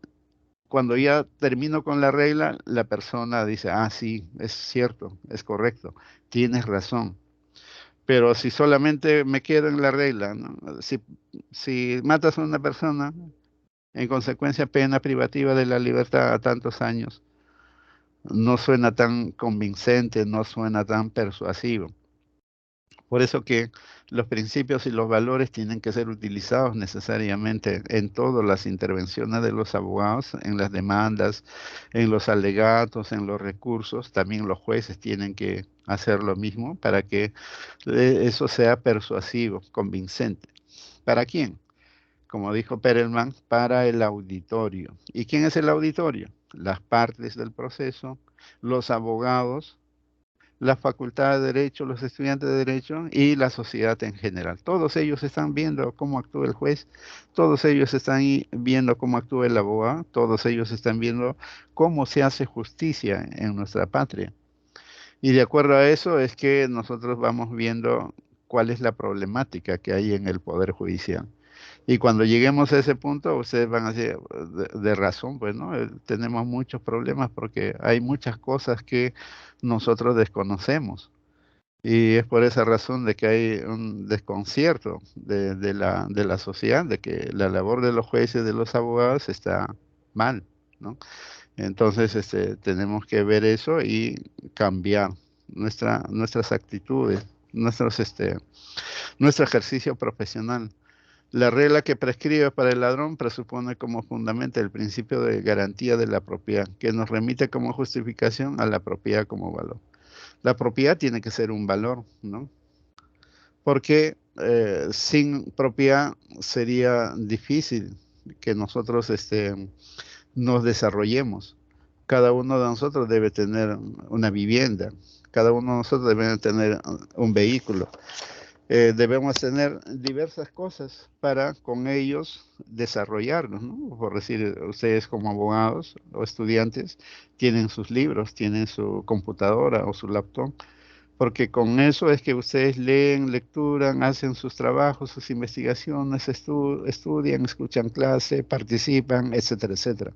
cuando ya termino con la regla, la persona dice, ah, sí, es cierto, es correcto, tienes razón. Pero si solamente me quedo en la regla, ¿no? Si matas a una persona, en consecuencia, pena privativa de la libertad a tantos años, no suena tan convincente, no suena tan persuasivo. Por eso que los principios y los valores tienen que ser utilizados necesariamente en todas las intervenciones de los abogados, en las demandas, en los alegatos, en los recursos. También los jueces tienen que hacer lo mismo para que eso sea persuasivo, convincente. ¿Para quién? Como dijo Perelman, para el auditorio. ¿Y quién es el auditorio? Las partes del proceso, los abogados, la Facultad de Derecho, los estudiantes de Derecho y la sociedad en general. Todos ellos están viendo cómo actúa el juez, todos ellos están viendo cómo actúa el abogado, todos ellos están viendo cómo se hace justicia en nuestra patria. Y de acuerdo a eso es que nosotros vamos viendo cuál es la problemática que hay en el Poder Judicial. Y cuando lleguemos a ese punto, ustedes van a decir, de razón, pues, ¿no? Tenemos muchos problemas porque hay muchas cosas que nosotros desconocemos. Y es por esa razón de que hay un desconcierto de la sociedad, de que la labor de los jueces, de los abogados está mal, ¿no? Entonces, tenemos que ver eso y cambiar nuestras actitudes, nuestro ejercicio profesional. La regla que prescribe para el ladrón presupone como fundamento el principio de garantía de la propiedad, que nos remite como justificación a la propiedad como valor. La propiedad tiene que ser un valor, ¿no? Porque sin propiedad sería difícil que nosotros nos desarrollemos. Cada uno de nosotros debe tener una vivienda, cada uno de nosotros debe tener un vehículo. Debemos tener diversas cosas para con ellos desarrollarnos, ¿no? Por decir, ustedes como abogados o estudiantes tienen sus libros, tienen su computadora o su laptop, porque con eso es que ustedes leen, lecturan, hacen sus trabajos, sus investigaciones, estudian, escuchan clase, participan, etcétera, etcétera.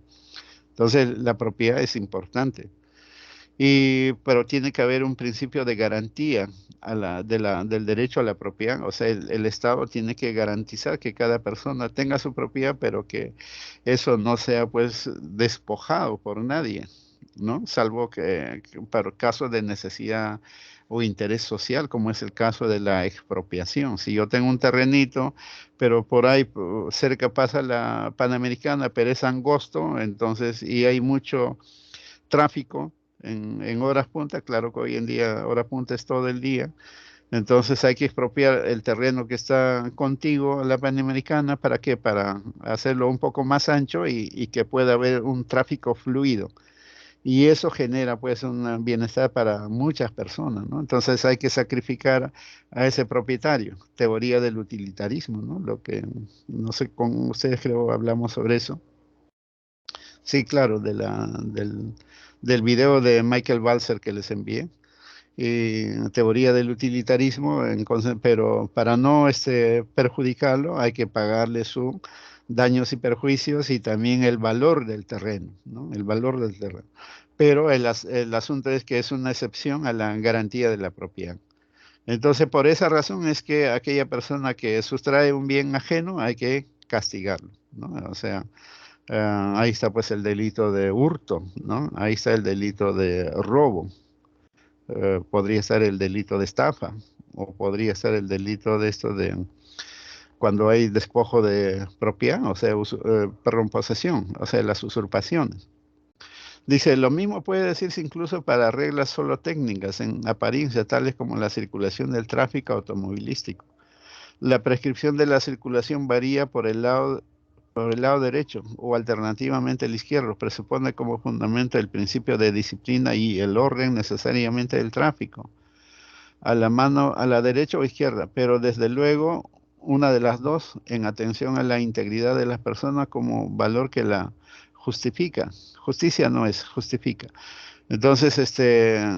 Entonces, la propiedad es importante. Pero tiene que haber un principio de garantía del derecho a la propiedad. O sea, el Estado tiene que garantizar que cada persona tenga su propiedad, pero que eso no sea pues despojado por nadie. ¿no? Salvo que para casos de necesidad o interés social, como es el caso de la expropiación. Si yo tengo un terrenito, pero por ahí cerca pasa la Panamericana, pero es angosto, entonces, y hay mucho tráfico en horas punta, claro que hoy en día hora punta es todo el día, entonces hay que expropiar el terreno que está contigo, la Panamericana, ¿para qué? Para hacerlo un poco más ancho y que pueda haber un tráfico fluido. Y eso genera pues un bienestar para muchas personas, ¿no? Entonces hay que sacrificar a ese propietario. Teoría del utilitarismo, ¿no? Lo que, no sé, con ustedes creo hablamos sobre eso. Sí, claro, del video de Michael Balzer que les envié. Teoría del utilitarismo, pero para no perjudicarlo hay que pagarle sus daños y perjuicios y también el valor del terreno, ¿no? El valor del terreno. Pero el asunto es que es una excepción a la garantía de la propiedad. Entonces, por esa razón es que aquella persona que sustrae un bien ajeno hay que castigarlo, ¿no? O sea, ahí está pues el delito de hurto, ¿no? Ahí está el delito de robo, podría ser el delito de estafa o podría ser el delito de esto de cuando hay despojo de propiedad, o sea, perdón, posesión, o sea, las usurpaciones. Dice, lo mismo puede decirse incluso para reglas solo técnicas en apariencia, tales como la circulación del tráfico automovilístico. La prescripción de la circulación varía por el lado derecho o alternativamente el izquierdo, presupone como fundamento el principio de disciplina y el orden necesariamente del tráfico a la mano, a la derecha o izquierda, pero desde luego una de las dos en atención a la integridad de las personas como valor que la justifica. Justicia no es, justifica. Entonces,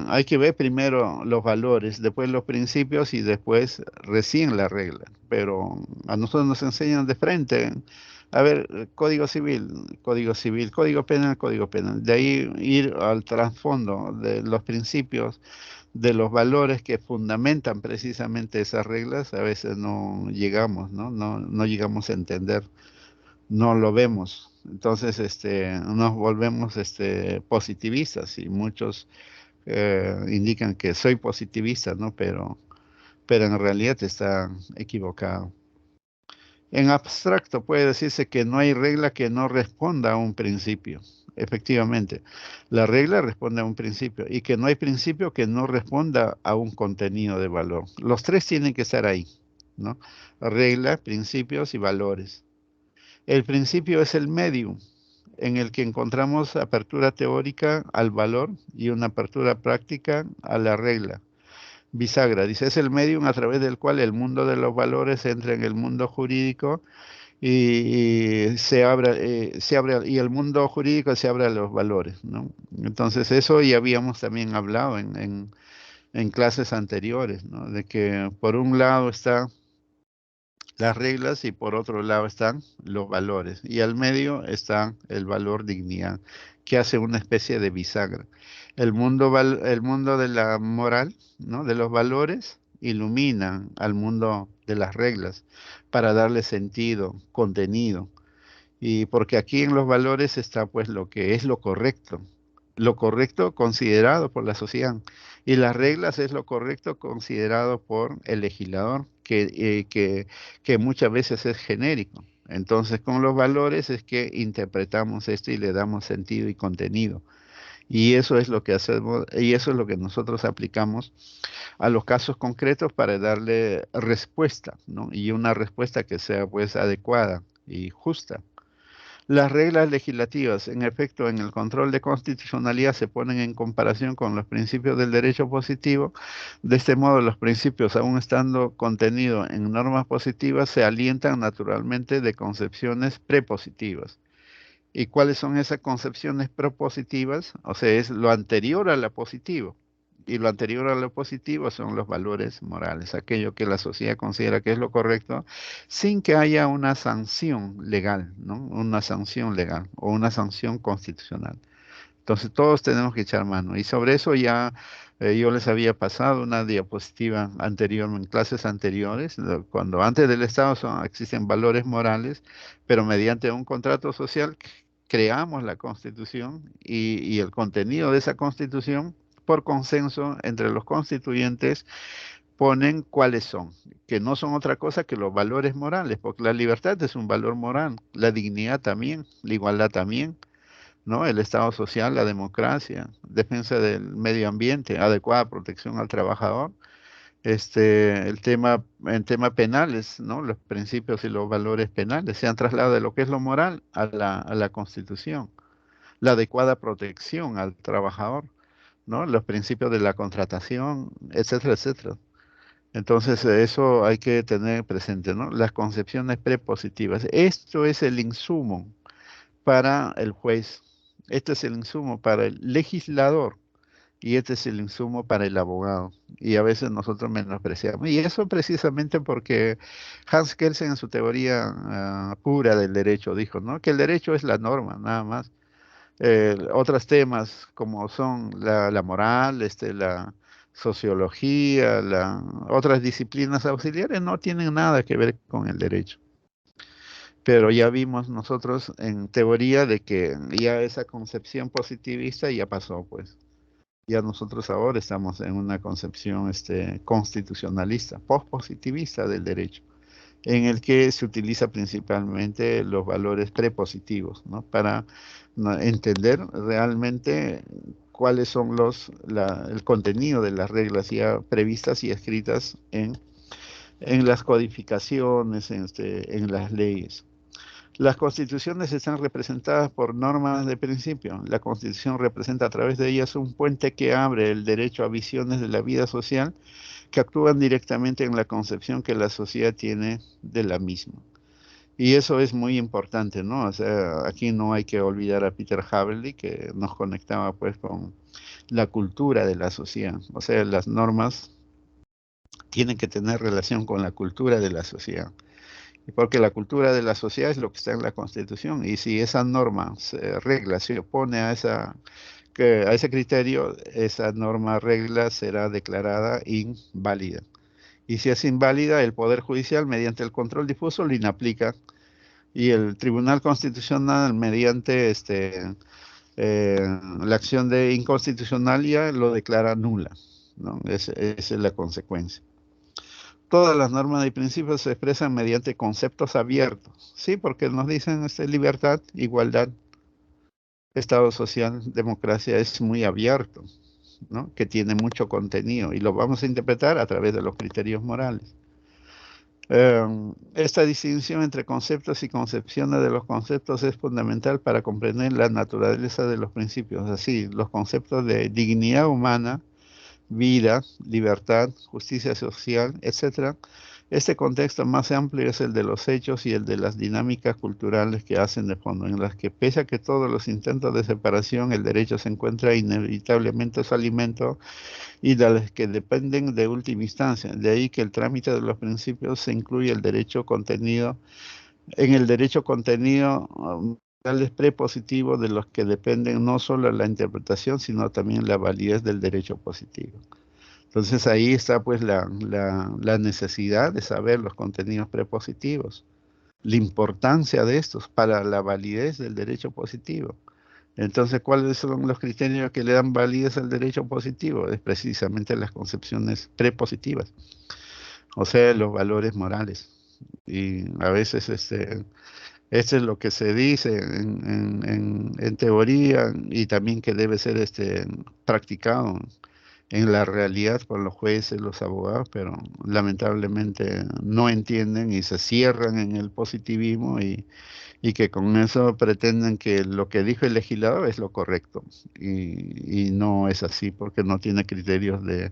hay que ver primero los valores, después los principios y después recién la regla. Pero a nosotros nos enseñan de frente. A ver, código civil, código penal, código penal. De ahí ir al trasfondo de los principios, de los valores que fundamentan precisamente esas reglas, a veces no llegamos, ¿no? No llegamos a entender, no lo vemos. Entonces, nos volvemos positivistas y muchos indican que soy positivista, ¿no? Pero en realidad está equivocado. En abstracto puede decirse que no hay regla que no responda a un principio. Efectivamente, la regla responde a un principio y que no hay principio que no responda a un contenido de valor. Los tres tienen que estar ahí, ¿no? Regla, principios y valores. El principio es el medium en el que encontramos apertura teórica al valor y una apertura práctica a la regla. Bisagra, dice, es el medium a través del cual el mundo de los valores entra en el mundo jurídico y se abre y el mundo jurídico se abre a los valores, ¿no? Entonces eso ya habíamos también hablado en clases anteriores, ¿no? De que por un lado están las reglas y por otro lado están los valores y al medio está el valor dignidad, que hace una especie de bisagra. El mundo de la moral, ¿no? De los valores ilumina al mundo de las reglas para darle sentido, contenido. Y porque aquí en los valores está pues lo que es lo correcto considerado por la sociedad. Y las reglas es lo correcto considerado por el legislador, que muchas veces es genérico. Entonces, con los valores es que interpretamos esto y le damos sentido y contenido. Y eso es lo que hacemos, y eso es lo que nosotros aplicamos a los casos concretos para darle respuesta, ¿no? Y una respuesta que sea pues adecuada y justa. Las reglas legislativas, en efecto, en el control de constitucionalidad se ponen en comparación con los principios del derecho positivo. De este modo, los principios, aun estando contenidos en normas positivas, se alientan naturalmente de concepciones prepositivas. ¿Y cuáles son esas concepciones propositivas? O sea, es lo anterior a lo positivo. Y lo anterior a lo positivo son los valores morales, aquello que la sociedad considera que es lo correcto, sin que haya una sanción legal, ¿no? Una sanción legal o una sanción constitucional. Entonces todos tenemos que echar mano. Y sobre eso ya yo les había pasado una diapositiva anterior en clases anteriores, cuando antes del Estado existen valores morales, pero mediante un contrato social creamos la Constitución y el contenido de esa Constitución, por consenso entre los constituyentes, ponen cuáles son, que no son otra cosa que los valores morales, porque la libertad es un valor moral, la dignidad también, la igualdad también, ¿no? El Estado social, la democracia, defensa del medio ambiente, adecuada protección al trabajador, en tema penales, ¿no? Los principios y los valores penales se han trasladado de lo que es lo moral a la Constitución, la adecuada protección al trabajador, ¿no? Los principios de la contratación, etcétera, etcétera. Entonces, eso hay que tener presente, ¿no? Las concepciones prepositivas. Esto es el insumo para el juez, este es el insumo para el legislador y este es el insumo para el abogado. Y a veces nosotros menospreciamos. Y eso precisamente porque Hans Kelsen en su teoría pura del derecho dijo, ¿no? Que el derecho es la norma, nada más. Otros temas como son la moral, la sociología, otras disciplinas auxiliares no tienen nada que ver con el derecho. Pero ya vimos nosotros en teoría de que ya esa concepción positivista ya pasó, pues. Ya nosotros ahora estamos en una concepción constitucionalista, pospositivista del derecho, en el que se utiliza principalmente los valores prepositivos, ¿no? Para entender realmente cuáles son el contenido de las reglas ya previstas y escritas en las codificaciones, en las leyes. Las constituciones están representadas por normas de principio. La constitución representa a través de ellas un puente que abre el derecho a visiones de la vida social que actúan directamente en la concepción que la sociedad tiene de la misma. Y eso es muy importante, ¿no? O sea, aquí no hay que olvidar a Peter Haberly, que nos conectaba pues con la cultura de la sociedad. O sea, las normas tienen que tener relación con la cultura de la sociedad. Porque la cultura de la sociedad es lo que está en la Constitución. Y si esa norma, regla, se opone a ese criterio, esa norma, regla será declarada inválida. Y si es inválida, el Poder Judicial, mediante el control difuso, lo inaplica. Y el Tribunal Constitucional, mediante la acción de inconstitucionalidad, lo declara nula, ¿no? Esa es la consecuencia. Todas las normas y principios se expresan mediante conceptos abiertos, ¿sí? Porque nos dicen libertad, igualdad, Estado social, democracia es muy abierto, ¿no? Que tiene mucho contenido y lo vamos a interpretar a través de los criterios morales. Esta distinción entre conceptos y concepciones de los conceptos es fundamental para comprender la naturaleza de los principios. Así, los conceptos de dignidad humana, vida, libertad, justicia social, etcétera. Este contexto más amplio es el de los hechos y el de las dinámicas culturales que hacen de fondo, en las que pese a que todos los intentos de separación, el derecho se encuentra inevitablemente su alimento y de las que dependen de última instancia. De ahí que el trámite de los principios se incluye el derecho contenido, en el derecho contenido tales prepositivos de los que dependen no solo la interpretación, sino también la validez del derecho positivo. Entonces ahí está pues la necesidad de saber los contenidos prepositivos, la importancia de estos para la validez del derecho positivo. Entonces, ¿cuáles son los criterios que le dan validez al derecho positivo? Es precisamente las concepciones prepositivas, o sea, los valores morales. Y a veces este es lo que se dice en teoría y también que debe ser practicado en la realidad por los jueces, los abogados, pero lamentablemente no entienden y se cierran en el positivismo y que con eso pretenden que lo que dijo el legislador es lo correcto y no es así porque no tiene criterios de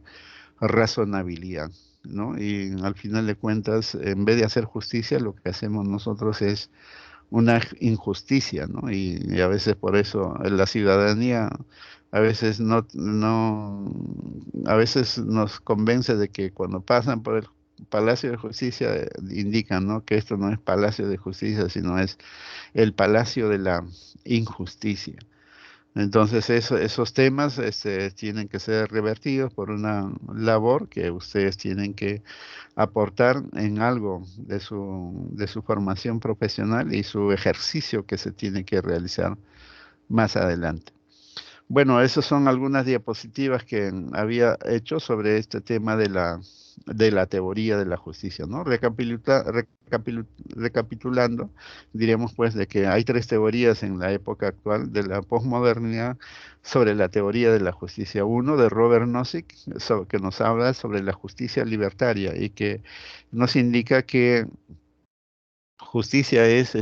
razonabilidad, ¿no? Y al final de cuentas, en vez de hacer justicia, lo que hacemos nosotros es una injusticia, ¿no? Y a veces por eso la ciudadanía a veces a veces nos convence de que cuando pasan por el Palacio de Justicia indican, ¿no? Que esto no es Palacio de Justicia, sino es el Palacio de la Injusticia. Entonces esos temas tienen que ser revertidos por una labor que ustedes tienen que aportar en algo de su formación profesional y su ejercicio que se tiene que realizar más adelante. Bueno, esas son algunas diapositivas que había hecho sobre este tema de la teoría de la justicia, ¿no? Recapitulando, diríamos pues de que hay tres teorías en la época actual de la posmodernidad sobre la teoría de la justicia. Uno de Robert Nozick, que nos habla sobre la justicia libertaria y que nos indica que justicia es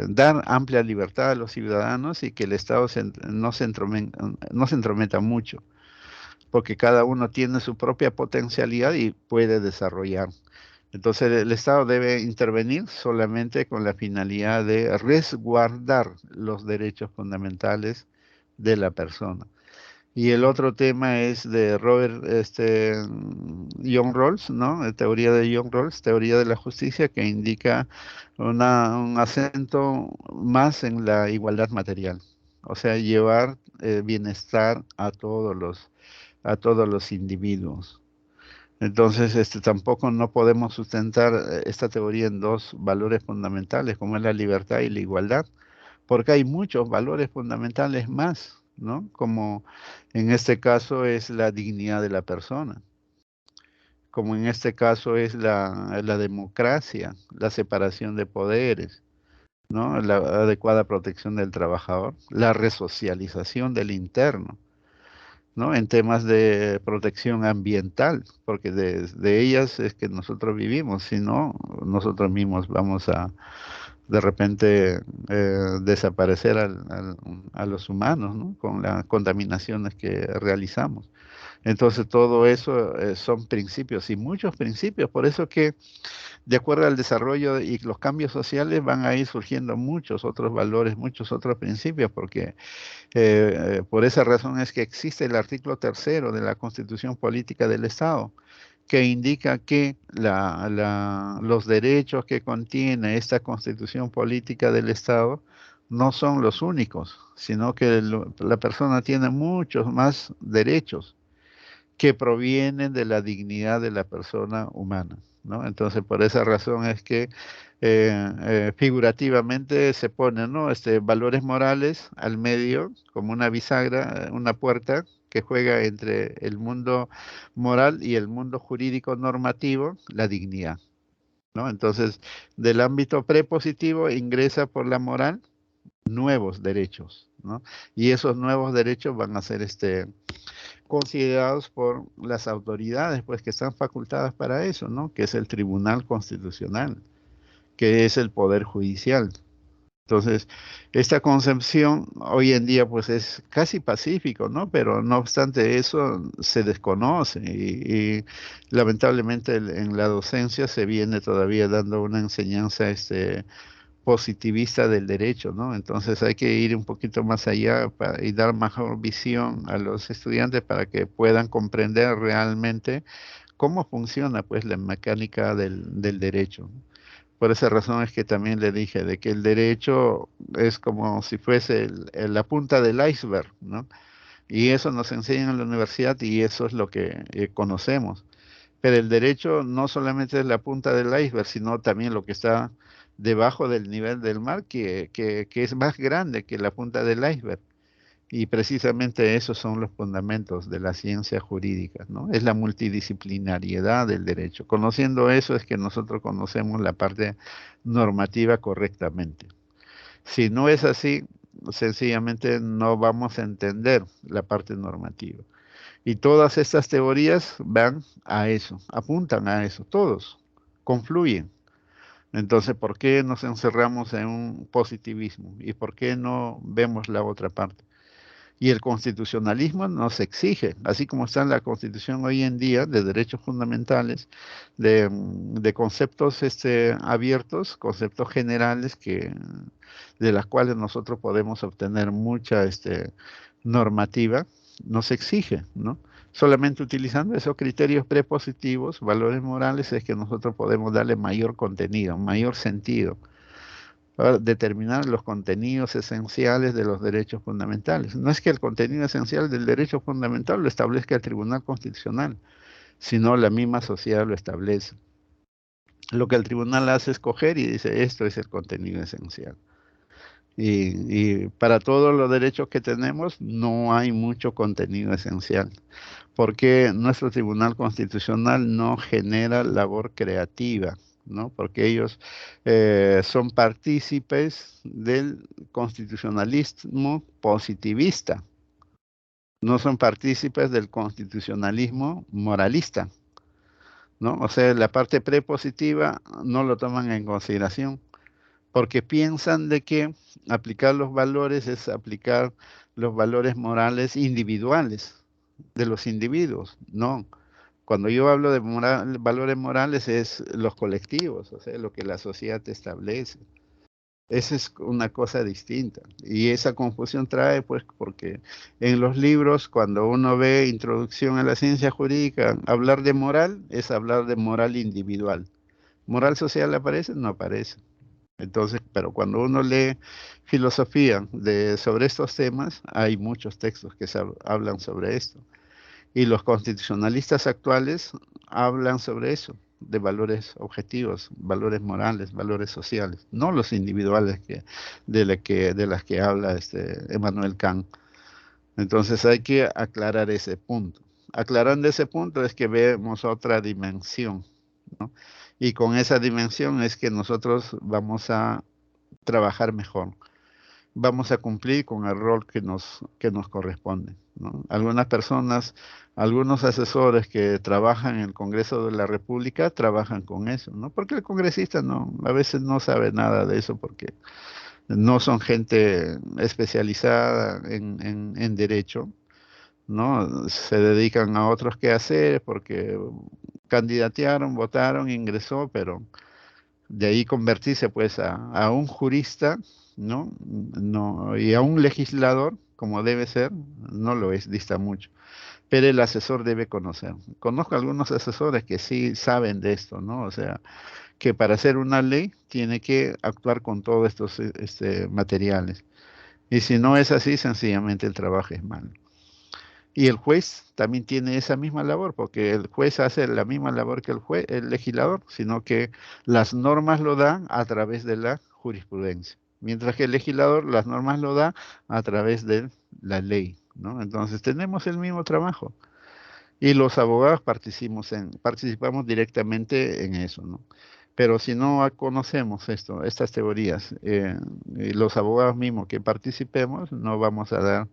dar amplia libertad a los ciudadanos y que el Estado no se entrometa mucho, porque cada uno tiene su propia potencialidad y puede desarrollar. Entonces el Estado debe intervenir solamente con la finalidad de resguardar los derechos fundamentales de la persona. Y el otro tema es de Robert John Rawls, ¿no? Teoría de John Rawls, teoría de la justicia, que indica un acento más en la igualdad material. O sea, llevar bienestar a todos los individuos. Entonces, tampoco no podemos sustentar esta teoría en dos valores fundamentales, como es la libertad y la igualdad, porque hay muchos valores fundamentales más, ¿no? Como en este caso es la dignidad de la persona, como en este caso es la democracia, la separación de poderes, ¿no? La adecuada protección del trabajador, la resocialización del interno, ¿no? En temas de protección ambiental, porque de ellas es que nosotros vivimos, si no, nosotros mismos vamos a de repente desaparecer a los humanos, ¿no? Con las contaminaciones que realizamos. Entonces todo eso son principios y muchos principios, por eso que de acuerdo al desarrollo y los cambios sociales van a ir surgiendo muchos otros valores, muchos otros principios, porque por esa razón es que existe el artículo tercero de la Constitución Política del Estado, que indica que los derechos que contiene esta Constitución Política del Estado no son los únicos, sino que la persona tiene muchos más derechos que provienen de la dignidad de la persona humana, ¿no? Entonces, por esa razón es que figurativamente se ponen, ¿no? Valores morales al medio, como una bisagra, una puerta que juega entre el mundo moral y el mundo jurídico normativo, la dignidad, ¿no? Entonces, del ámbito prepositivo ingresa por la moral nuevos derechos, ¿no? Y esos nuevos derechos van a ser considerados por las autoridades, pues que están facultadas para eso, ¿no? Que es el Tribunal Constitucional, que es el Poder Judicial. Entonces, esta concepción hoy en día pues es casi pacífico, ¿no? Pero no obstante eso se desconoce y lamentablemente en la docencia se viene todavía dando una enseñanza positivista del derecho, ¿no? Entonces hay que ir un poquito más allá y dar mejor visión a los estudiantes para que puedan comprender realmente cómo funciona pues la mecánica del derecho. Por esa razón es que también le dije de que el derecho es como si fuese la punta del iceberg, ¿no? Y eso nos enseñan en la universidad y eso es lo que conocemos. Pero el derecho no solamente es la punta del iceberg, sino también lo que está debajo del nivel del mar, que es más grande que la punta del iceberg. Y precisamente esos son los fundamentos de la ciencia jurídica, ¿no? Es la multidisciplinariedad del derecho. Conociendo eso es que nosotros conocemos la parte normativa correctamente. Si no es así, sencillamente no vamos a entender la parte normativa. Y todas estas teorías van a eso, apuntan a eso, todos confluyen. Entonces, ¿por qué nos encerramos en un positivismo? ¿Y por qué no vemos la otra parte? Y el constitucionalismo nos exige, así como está en la Constitución hoy en día, de derechos fundamentales, de conceptos abiertos, conceptos generales de las cuales nosotros podemos obtener mucha normativa, nos exige, ¿no? Solamente utilizando esos criterios prepositivos, valores morales, es que nosotros podemos darle mayor contenido, mayor sentido, Ahora, determinar los contenidos esenciales de los derechos fundamentales. No es que el contenido esencial del derecho fundamental lo establezca el Tribunal Constitucional, sino la misma sociedad lo establece. Lo que el tribunal hace es coger y dice, esto es el contenido esencial. Y para todos los derechos que tenemos no hay mucho contenido esencial, porque nuestro Tribunal Constitucional no genera labor creativa, ¿no? Porque ellos son partícipes del constitucionalismo positivista, no son partícipes del constitucionalismo moralista, ¿no? O sea, la parte prepositiva no lo toman en consideración porque piensan de que aplicar los valores es aplicar los valores morales individuales de los individuos. No, cuando yo hablo de valores morales es los colectivos, o sea, lo que la sociedad establece. Esa es una cosa distinta. Y esa confusión trae, pues, porque en los libros, cuando uno ve introducción a la ciencia jurídica, hablar de moral es hablar de moral individual. ¿Moral social aparece? No aparece. Entonces, pero cuando uno lee filosofía sobre estos temas, hay muchos textos que hablan sobre esto. Y los constitucionalistas actuales hablan sobre eso, de valores objetivos, valores morales, valores sociales, no los individuales de las que habla Emmanuel Kant. Entonces hay que aclarar ese punto. Aclarando ese punto es que vemos otra dimensión, ¿no? Y con esa dimensión es que nosotros vamos a trabajar mejor. Vamos a cumplir con el rol que nos corresponde, ¿no? Algunas personas, algunos asesores que trabajan en el Congreso de la República trabajan con eso, ¿no? Porque el congresista no, a veces no sabe nada de eso porque no son gente especializada en derecho, ¿no? Se dedican a otros quehaceres porque candidatearon, votaron, ingresó, pero de ahí convertirse pues a un jurista, ¿no? No, y a un legislador, como debe ser, no lo es, dista mucho. Pero el asesor debe conocer. Conozco algunos asesores que sí saben de esto, ¿no? O sea, que para hacer una ley tiene que actuar con todos estos materiales. Y si no es así, sencillamente el trabajo es malo. Y el juez también tiene esa misma labor, porque el juez hace la misma labor que el legislador, sino que las normas lo dan a través de la jurisprudencia, mientras que el legislador las normas lo da a través de la ley, ¿no? Entonces tenemos el mismo trabajo y los abogados participamos directamente en eso, ¿no? Pero si no conocemos estas teorías, y los abogados mismos que participemos, no vamos a dar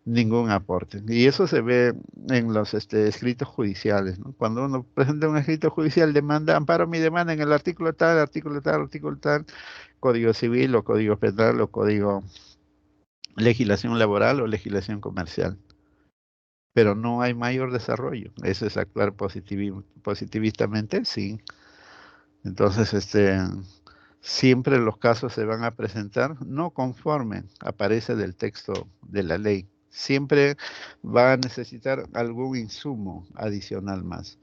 ningún aporte. Y eso se ve en los escritos judiciales, ¿no? Cuando uno presenta un escrito judicial, demanda, amparo mi demanda en el artículo tal, artículo tal, artículo tal, Código Civil o Código Penal o Código Legislación Laboral o Legislación Comercial. Pero no hay mayor desarrollo. Eso es actuar positivistamente, sí. Entonces, siempre los casos se van a presentar no conforme aparece del texto de la ley. Siempre va a necesitar algún insumo adicional más,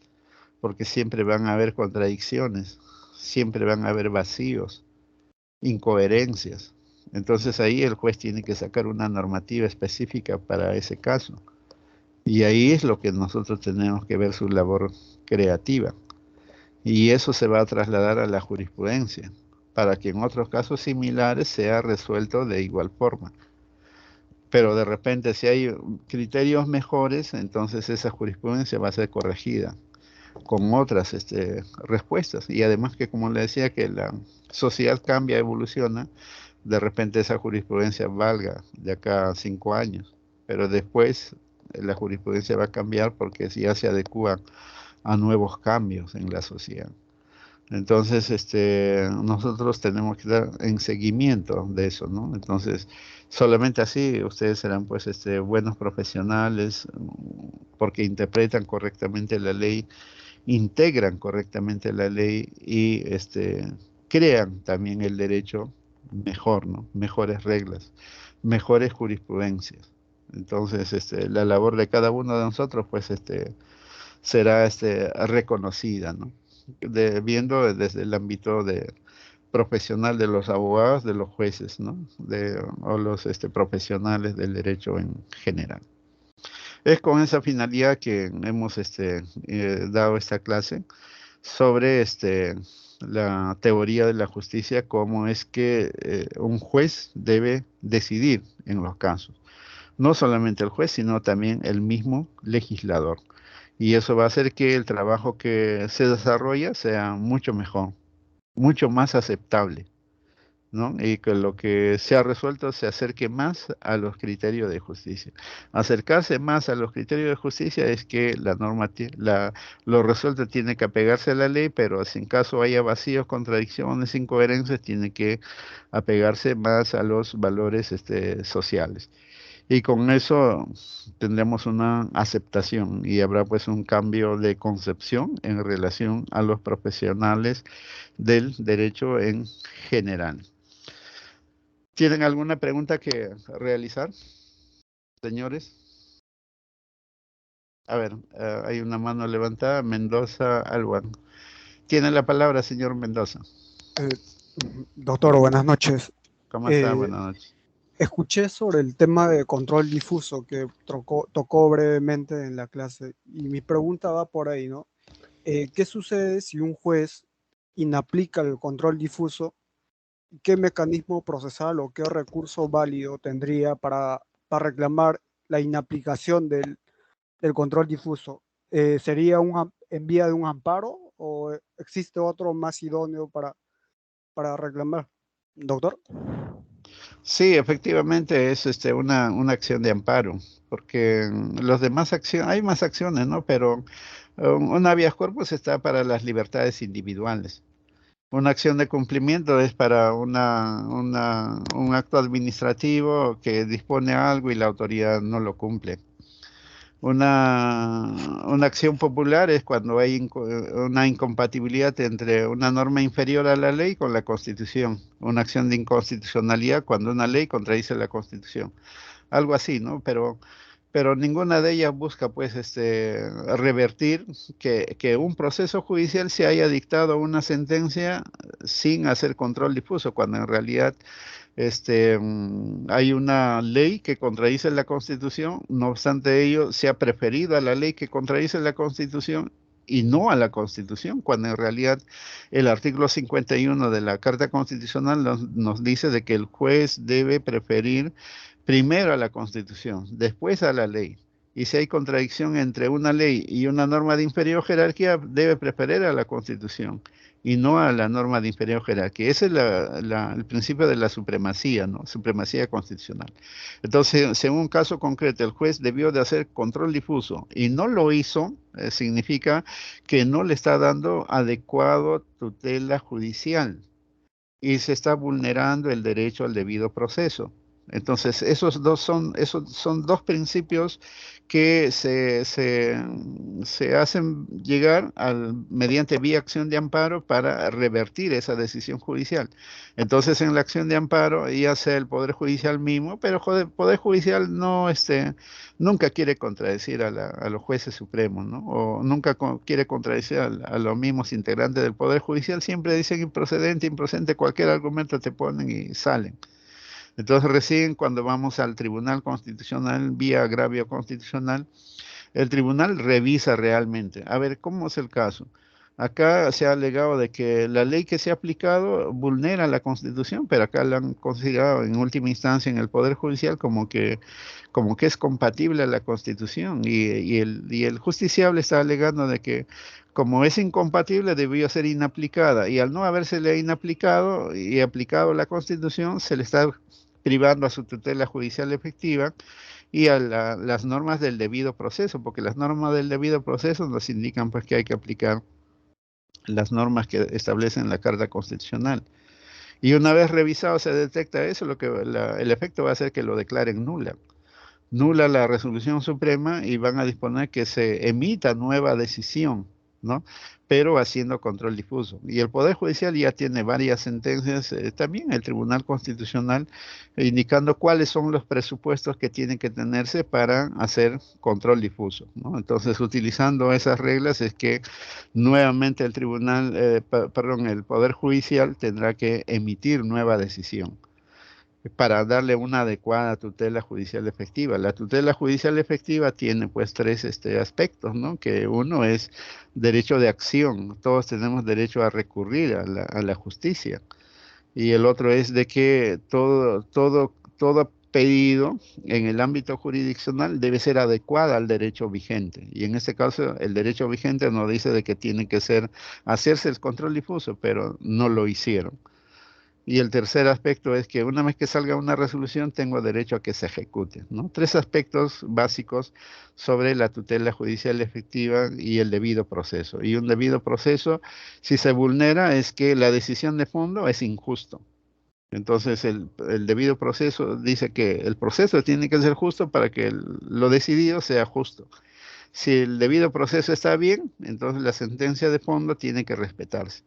porque siempre van a haber contradicciones, siempre van a haber vacíos, incoherencias. Entonces ahí el juez tiene que sacar una normativa específica para ese caso. Y ahí es lo que nosotros tenemos que ver su labor creativa. Y eso se va a trasladar a la jurisprudencia, para que en otros casos similares sea resuelto de igual forma. Pero de repente, si hay criterios mejores, entonces esa jurisprudencia va a ser corregida con otras respuestas. Y además que, como le decía, que la sociedad cambia, evoluciona, de repente esa jurisprudencia valga de acá a 5 años. Pero después la jurisprudencia va a cambiar porque ya se adecua a nuevos cambios en la sociedad. Entonces, nosotros tenemos que estar en seguimiento de eso, ¿no? Entonces, solamente así ustedes serán, pues, buenos profesionales, porque interpretan correctamente la ley, integran correctamente la ley y, crean también el derecho mejor, ¿no? Mejores reglas, mejores jurisprudencias. Entonces, la labor de cada uno de nosotros, pues, será, reconocida, ¿no? Viendo desde el ámbito profesional de los abogados, de los jueces, ¿no? O los profesionales del derecho en general. Es con esa finalidad que hemos dado esta clase sobre la teoría de la justicia, cómo es que un juez debe decidir en los casos. No solamente el juez, sino también el mismo legislador. Y eso va a hacer que el trabajo que se desarrolla sea mucho mejor, mucho más aceptable, ¿no? Y que lo que se ha resuelto se acerque más a los criterios de justicia. Acercarse más a los criterios de justicia es que la norma, lo resuelto tiene que apegarse a la ley, pero si en caso haya vacíos, contradicciones, incoherencias, tiene que apegarse más a los valores sociales. Y con eso tendremos una aceptación y habrá pues un cambio de concepción en relación a los profesionales del derecho en general. ¿Tienen alguna pregunta que realizar, señores? A ver, hay una mano levantada, Mendoza Alban. Tiene la palabra, señor Mendoza. Eh, Doctor, buenas noches. ¿Cómo está? Eh, Buenas noches. Escuché sobre el tema de control difuso que tocó brevemente en la clase y mi pregunta va por ahí, ¿no? ¿Qué sucede si un juez inaplica el control difuso? ¿Qué mecanismo procesal o qué recurso válido tendría para reclamar la inaplicación del control difuso? ¿Sería en vía de un amparo o existe otro más idóneo para reclamar, doctor? Sí, efectivamente es una acción de amparo, porque los demás acciones, hay más acciones, ¿no? Pero un habeas corpus está para las libertades individuales. Una acción de cumplimiento es para un acto administrativo que dispone algo y la autoridad no lo cumple. Una acción popular es cuando hay una incompatibilidad entre una norma inferior a la ley con la Constitución. Una acción de inconstitucionalidad cuando una ley contradice la Constitución. Algo así, ¿no? Pero ninguna de ellas busca, pues, revertir que un proceso judicial se haya dictado una sentencia sin hacer control difuso, cuando en realidad hay una ley que contradice la Constitución. No obstante ello, se ha preferido a la ley que contradice la Constitución y no a la Constitución, cuando en realidad el artículo 51 de la Carta Constitucional nos dice de que el juez debe preferir primero a la Constitución, después a la ley. Y si hay contradicción entre una ley y una norma de inferior jerarquía, debe preferir a la Constitución y no a la norma de inferior jerarquía. Ese es el principio de la supremacía, ¿no? Supremacía constitucional. Entonces, según un caso concreto, el juez debió de hacer control difuso y no lo hizo, significa que no le está dando adecuado tutela judicial y se está vulnerando el derecho al debido proceso. Entonces, esos son dos principios que se hacen llegar mediante vía acción de amparo para revertir esa decisión judicial. Entonces, en la acción de amparo, ya sea el Poder Judicial mismo, pero el Poder Judicial no, nunca quiere contradecir a los jueces supremos, ¿no? O nunca quiere contradecir a los mismos integrantes del Poder Judicial, siempre dicen improcedente, improcedente, cualquier argumento te ponen y salen. Entonces recién cuando vamos al Tribunal Constitucional, vía agravio constitucional, el tribunal revisa realmente. A ver, ¿cómo es el caso? Acá se ha alegado de que la ley que se ha aplicado vulnera la Constitución, pero acá la han considerado en última instancia en el Poder Judicial como que es compatible a la Constitución. Y el justiciable está alegando de que como es incompatible debió ser inaplicada. Y al no habérsele inaplicado y aplicado la Constitución, se le está privando a su tutela judicial efectiva y a las normas del debido proceso, porque las normas del debido proceso nos indican pues que hay que aplicar las normas que establecen la Carta Constitucional. Y una vez revisado se detecta eso, el efecto va a ser que lo declaren nula la resolución suprema y van a disponer que se emita nueva decisión, ¿no? Pero haciendo control difuso. Y el Poder Judicial ya tiene varias sentencias, también el Tribunal Constitucional, indicando cuáles son los presupuestos que tienen que tenerse para hacer control difuso, ¿no? Entonces, utilizando esas reglas es que nuevamente el Tribunal, perdón, el Poder Judicial tendrá que emitir nueva decisión para darle una adecuada tutela judicial efectiva. La tutela judicial efectiva tiene pues tres aspectos, ¿no? Que uno es derecho de acción, todos tenemos derecho a recurrir a la justicia. Y el otro es de que todo pedido en el ámbito jurisdiccional debe ser adecuada al derecho vigente. Y en este caso, el derecho vigente nos dice de que tiene que hacerse el control difuso, pero no lo hicieron. Y el tercer aspecto es que una vez que salga una resolución, tengo derecho a que se ejecute, ¿no? Tres aspectos básicos sobre la tutela judicial efectiva y el debido proceso. Y un debido proceso, si se vulnera, es que la decisión de fondo es injusto. Entonces, el debido proceso dice que el proceso tiene que ser justo para que lo decidido sea justo. Si el debido proceso está bien, entonces la sentencia de fondo tiene que respetarse.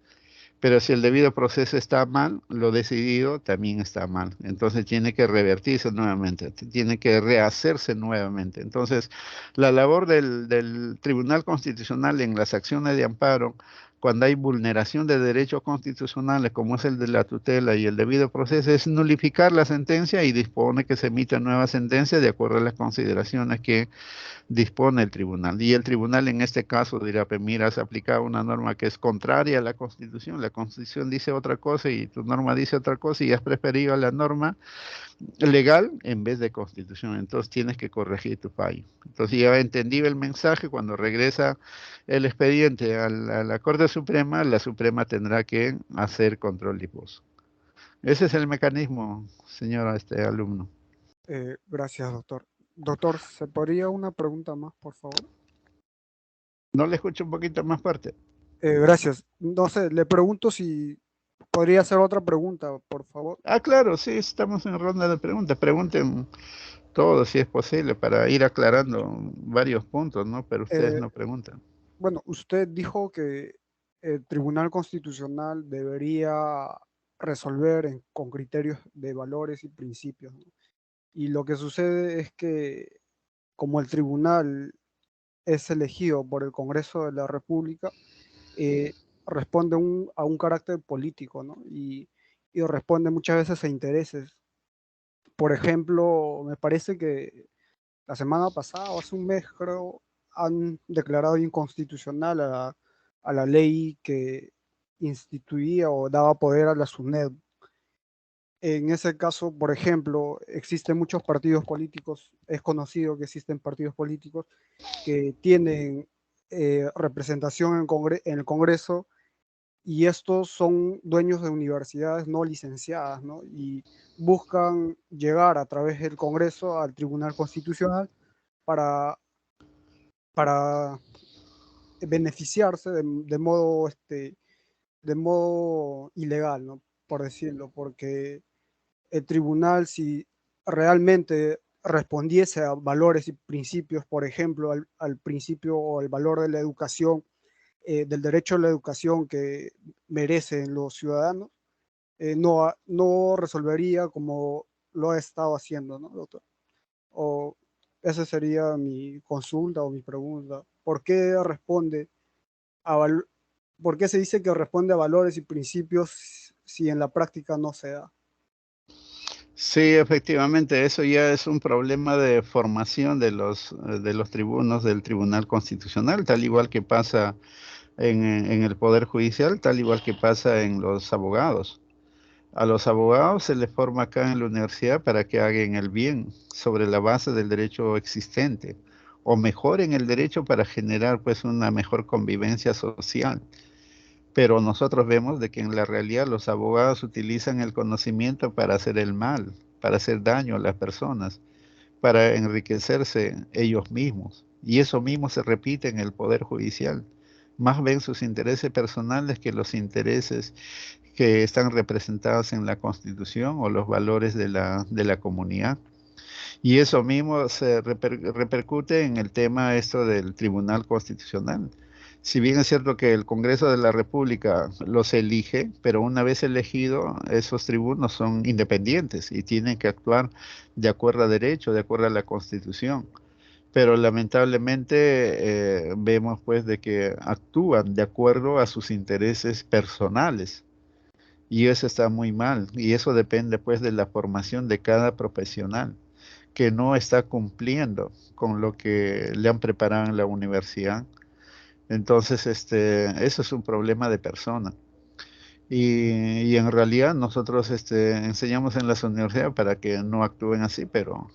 Pero si el debido proceso está mal, lo decidido también está mal. Entonces tiene que revertirse nuevamente, tiene que rehacerse nuevamente. Entonces, la labor del Tribunal Constitucional en las acciones de amparo, cuando hay vulneración de derechos constitucionales, como es el de la tutela y el debido proceso, es nulificar la sentencia y dispone que se emita nueva sentencia de acuerdo a las consideraciones que dispone el tribunal. Y el tribunal en este caso dirá, pues mira, has aplicado una norma que es contraria a la Constitución dice otra cosa y tu norma dice otra cosa y has preferido la norma legal en vez de Constitución. Entonces tienes que corregir tu fallo. Entonces ya entendí el mensaje, cuando regresa el expediente a la Corte Suprema, la Suprema tendrá que hacer control difuso. Ese es el mecanismo, señor alumno. Gracias, doctor. Doctor, ¿se podría una pregunta más, por favor? ¿No le escucho un poquito más fuerte? Gracias. No sé, le pregunto si podría hacer otra pregunta, por favor. Ah, claro, sí, estamos en ronda de preguntas. Pregunten todo si es posible para ir aclarando varios puntos, ¿no? Pero ustedes Eh, no preguntan. bueno, usted dijo que el Tribunal Constitucional debería resolver con criterios de valores y principios, ¿no? Y lo que sucede es que como el tribunal es elegido por el Congreso de la República, eh, responde a un carácter político, ¿no? Y responde muchas veces a intereses. Por ejemplo, me parece que la semana pasada o hace un mes, creo, han declarado inconstitucional a la ley que instituía o daba poder a la SUNED. En ese caso, por ejemplo, existen muchos partidos políticos, es conocido que existen partidos políticos que tienen representación en el Congreso y estos son dueños de universidades no licenciadas, ¿no? Y buscan llegar a través del Congreso al Tribunal Constitucional para, para beneficiarse de modo ilegal, ¿no? Por decirlo, porque el tribunal, si realmente respondiese a valores y principios, por ejemplo, al principio o al valor de la educación, del derecho a la educación que merecen los ciudadanos, no resolvería como lo ha estado haciendo, ¿no, doctor? O esa sería mi consulta o mi pregunta. A val- ¿Por qué se dice que responde a valores y principios si en la práctica no se da? Sí, efectivamente, eso ya es un problema de formación de los tribunos del Tribunal Constitucional, tal igual que pasa en el Poder Judicial, tal igual que pasa en los abogados. A los abogados se les forma acá en la universidad para que hagan el bien sobre la base del derecho existente o mejoren el derecho para generar pues una mejor convivencia social. Pero nosotros vemos de que en la realidad los abogados utilizan el conocimiento para hacer el mal, para hacer daño a las personas, para enriquecerse ellos mismos. Y eso mismo se repite en el Poder Judicial. Más ven sus intereses personales que los intereses que están representados en la Constitución o los valores de la comunidad. Y eso mismo se repercute en el tema esto del Tribunal Constitucional. Si bien es cierto que el Congreso de la República los elige, pero una vez elegido, esos tribunos son independientes y tienen que actuar de acuerdo a derecho, de acuerdo a la Constitución. Pero lamentablemente vemos pues de que actúan de acuerdo a sus intereses personales y eso está muy mal y eso depende pues de la formación de cada profesional que no está cumpliendo con lo que le han preparado en la universidad. Entonces, eso es un problema de persona. Y en realidad nosotros enseñamos en las universidades para que no actúen así, pero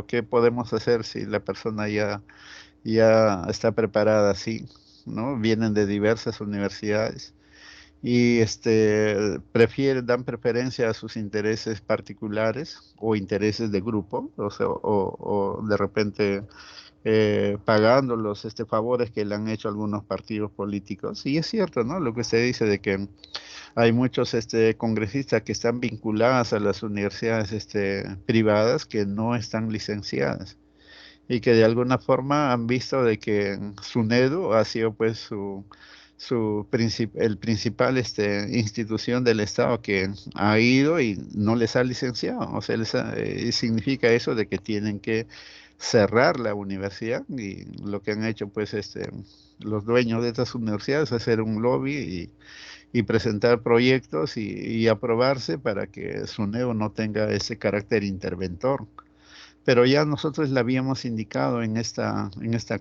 ¿qué podemos hacer si la persona ya está preparada así, ¿no? Vienen de diversas universidades y dan preferencia a sus intereses particulares o intereses de grupo, o sea, o de repente pagando los favores que le han hecho algunos partidos políticos. Y es cierto, ¿no? Lo que se dice de que hay muchos congresistas que están vinculadas a las universidades privadas que no están licenciadas y que de alguna forma han visto de que SUNEDU ha sido pues el principal institución del Estado que ha ido y no les ha licenciado. O sea, significa eso de que tienen que cerrar la universidad y lo que han hecho pues los dueños de estas universidades es hacer un lobby y presentar proyectos y aprobarse para que SUNEDU no tenga ese carácter interventor. Pero ya nosotros le habíamos indicado en esta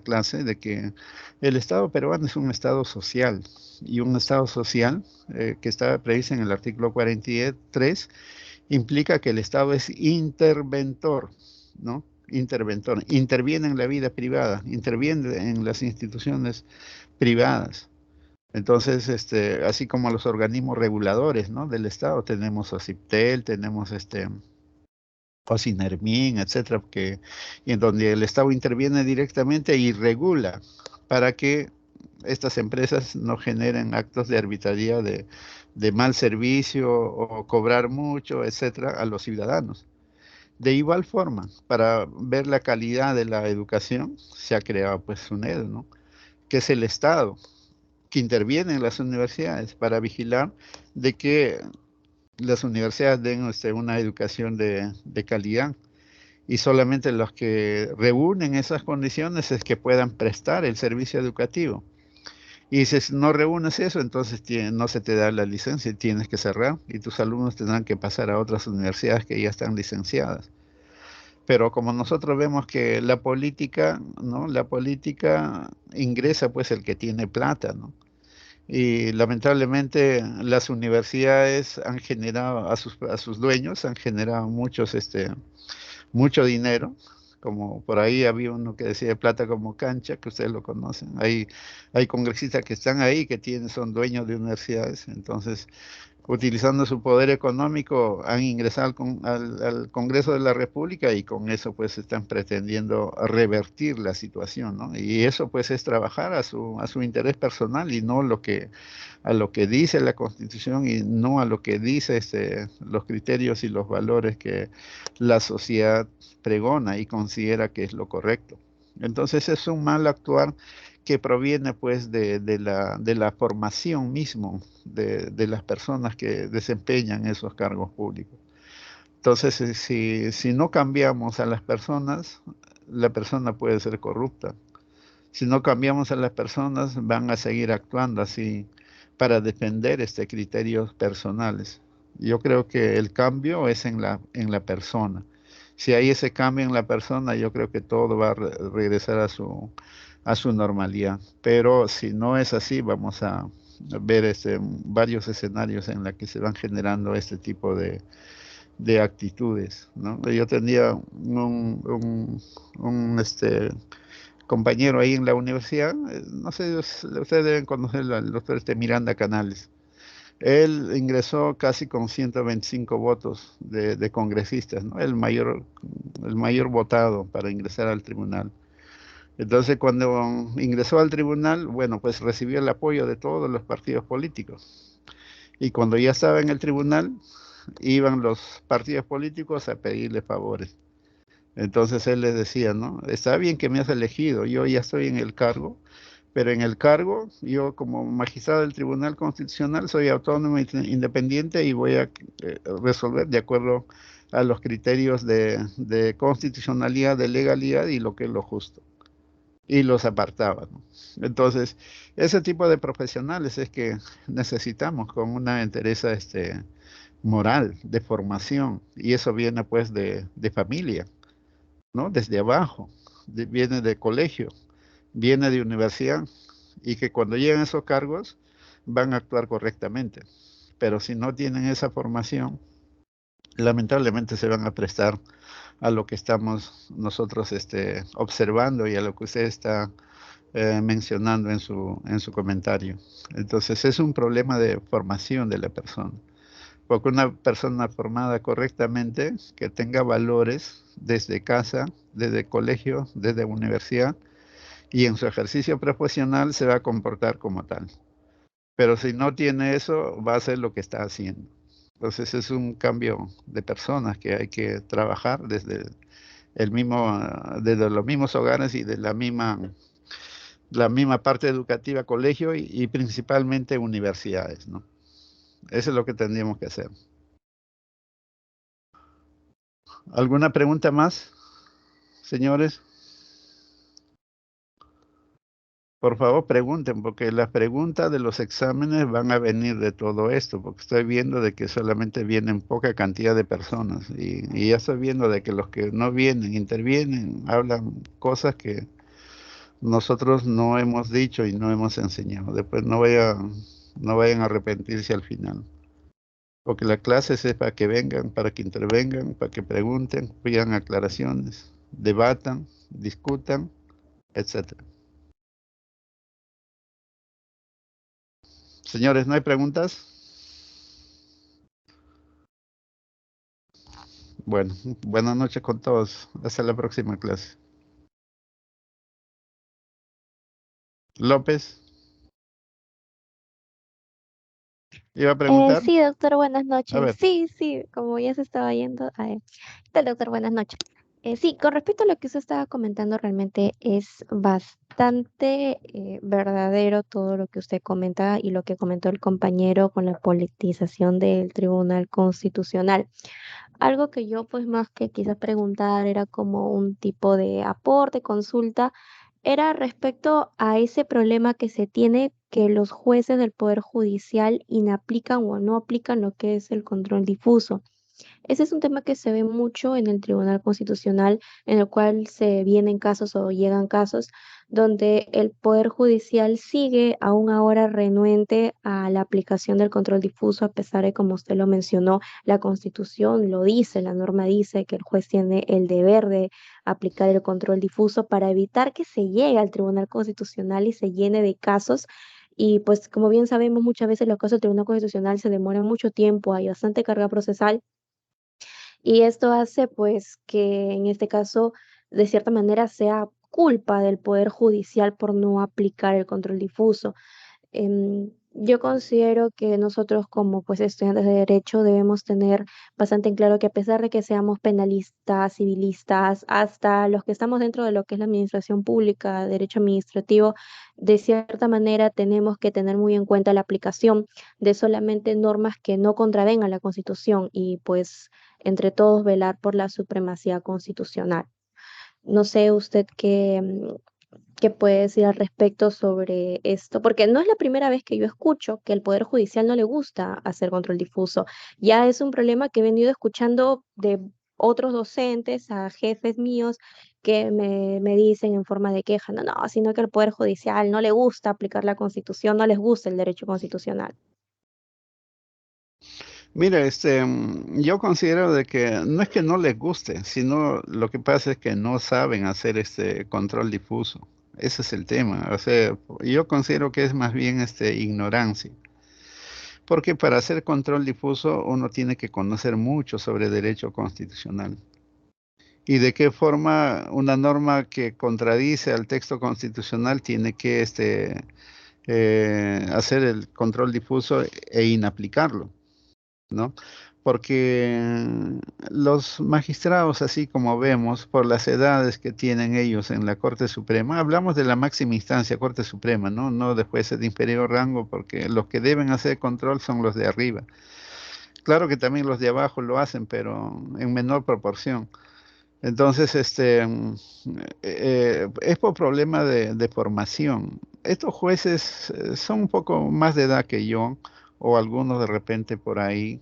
clase de que el Estado peruano es un Estado social y un Estado social que está previsto en el artículo 43 implica que el Estado es interventor, ¿no? Interventor, interviene en la vida privada, interviene en las instituciones privadas. Entonces, así como los organismos reguladores, ¿no? Del Estado, tenemos OCIPTEL, tenemos o Sinermin, etcétera, y en donde el Estado interviene directamente y regula para que estas empresas no generen actos de arbitrariedad de mal servicio o cobrar mucho, etcétera, a los ciudadanos. De igual forma, para ver la calidad de la educación, se ha creado pues SUNEDU, ¿no? Que es el Estado que interviene en las universidades para vigilar de que las universidades den una educación de calidad y solamente los que reúnen esas condiciones es que puedan prestar el servicio educativo. Y si no reúnes eso, entonces no se te da la licencia y tienes que cerrar y tus alumnos tendrán que pasar a otras universidades que ya están licenciadas. Pero como nosotros vemos que la política, ¿no? La política ingresa pues el que tiene plata, ¿no? Y lamentablemente las universidades han generado a sus dueños, han generado mucho dinero, como por ahí había uno que decía plata como cancha, que ustedes lo conocen. Hay congresistas que están ahí, son dueños de universidades, entonces utilizando su poder económico han ingresado al Congreso de la República y con eso pues están pretendiendo revertir la situación, ¿no? Y eso pues es trabajar a su interés personal y no a lo que dice la Constitución y no a lo que dice los criterios y los valores que la sociedad pregona y considera que es lo correcto. Entonces es un mal actuar que proviene pues de la formación mismo de las personas que desempeñan esos cargos públicos. Entonces, si no cambiamos a las personas, la persona puede ser corrupta. Si no cambiamos a las personas, van a seguir actuando así para defender criterios personales. Yo creo que el cambio es en en la persona. Si hay ese cambio en la persona, yo creo que todo va a regresar a su normalidad. Pero si no es así, vamos a ver varios escenarios en los que se van generando este tipo de actitudes, ¿no? Yo tenía un compañero ahí en la universidad, no sé, ustedes deben conocer al doctor Miranda Canales. Él ingresó casi con 125 votos de congresistas, ¿no? El mayor votado para ingresar al tribunal. Entonces, cuando ingresó al tribunal, bueno, pues recibió el apoyo de todos los partidos políticos. Y cuando ya estaba en el tribunal, iban los partidos políticos a pedirle favores. Entonces él les decía, ¿no? Está bien que me has elegido, yo ya estoy en el cargo, Pero en el cargo, yo como magistrado del Tribunal Constitucional soy autónomo e independiente y voy a resolver de acuerdo a los criterios de constitucionalidad, de legalidad y lo que es lo justo. Y los apartaba, ¿no? Entonces, ese tipo de profesionales es que necesitamos con una entereza moral, de formación, y eso viene pues de familia, ¿no? Desde abajo, viene de colegio, viene de universidad, y que cuando lleguen a esos cargos van a actuar correctamente. Pero si no tienen esa formación, lamentablemente se van a prestar a lo que estamos nosotros observando y a lo que usted está mencionando en su comentario. Entonces es un problema de formación de la persona. Porque una persona formada correctamente, que tenga valores desde casa, desde colegio, desde universidad, y en su ejercicio profesional se va a comportar como tal. Pero si no tiene eso, va a hacer lo que está haciendo. Entonces es un cambio de personas que hay que trabajar desde desde los mismos hogares y de la misma parte educativa, colegio y principalmente universidades, ¿no? Eso es lo que tendríamos que hacer. ¿Alguna pregunta más, señores? Por favor, pregunten, porque las preguntas de los exámenes van a venir de todo esto, porque estoy viendo de que solamente vienen poca cantidad de personas y ya estoy viendo de que los que no vienen, intervienen, hablan cosas que nosotros no hemos dicho y no hemos enseñado. Después no vayan a arrepentirse al final. Porque la clase es para que vengan, para que intervengan, para que pregunten, pidan aclaraciones, debatan, discutan, etcétera. Señores, ¿no hay preguntas? Bueno, buenas noches con todos. Hasta la próxima clase. López, iba a preguntar. Sí, doctor, buenas A noches. ver, Sí, sí, como ya se estaba yendo. ¿Qué tal, doctor? Buenas noches. Sí, con respecto a lo que usted estaba comentando, realmente es bastante verdadero todo lo que usted comenta y lo que comentó el compañero con la politización del Tribunal Constitucional. Algo que yo, pues, más que quizás preguntar, era como un tipo de aporte, consulta, era respecto a ese problema que se tiene que los jueces del Poder Judicial inaplican o no aplican lo que es el control difuso. Ese es un tema que se ve mucho en el Tribunal Constitucional, en el cual se vienen casos o llegan casos donde el Poder Judicial sigue aún ahora renuente a la aplicación del control difuso, a pesar de, como usted lo mencionó, la Constitución lo dice, la norma dice que el juez tiene el deber de aplicar el control difuso para evitar que se llegue al Tribunal Constitucional y se llene de casos. Y pues como bien sabemos, muchas veces los casos del Tribunal Constitucional se demoran mucho tiempo, hay bastante carga procesal y esto hace pues que en este caso de cierta manera sea culpa del Poder Judicial por no aplicar el control difuso. Yo considero que nosotros como pues estudiantes de derecho debemos tener bastante en claro que a pesar de que seamos penalistas, civilistas, hasta los que estamos dentro de lo que es la administración pública, derecho administrativo, de cierta manera tenemos que tener muy en cuenta la aplicación de solamente normas que no contravengan la Constitución y pues entre todos velar por la supremacía constitucional. No sé usted qué puede decir al respecto sobre esto, porque no es la primera vez que yo escucho que el Poder Judicial no le gusta hacer control difuso. Ya es un problema que he venido escuchando de otros docentes, a jefes míos que me dicen en forma de queja, no, no, sino que al Poder Judicial no le gusta aplicar la Constitución, no les gusta el derecho constitucional. mire, yo considero de que no es que no les guste, sino lo que pasa es que no saben hacer este control difuso. Ese es el tema. O sea, yo considero que es más bien ignorancia. Porque para hacer control difuso uno tiene que conocer mucho sobre derecho constitucional. Y de qué forma una norma que contradice al texto constitucional tiene que hacer el control difuso e inaplicarlo, ¿no? porque los magistrados, así como vemos, por las edades que tienen ellos en la Corte Suprema, hablamos de la máxima instancia, Corte Suprema, ¿no? No de jueces de inferior rango, porque los que deben hacer control son los de arriba. Claro que también los de abajo lo hacen, pero en menor proporción. Entonces, es por problema de formación. Estos jueces son un poco más de edad que yo, o algunos de repente por ahí.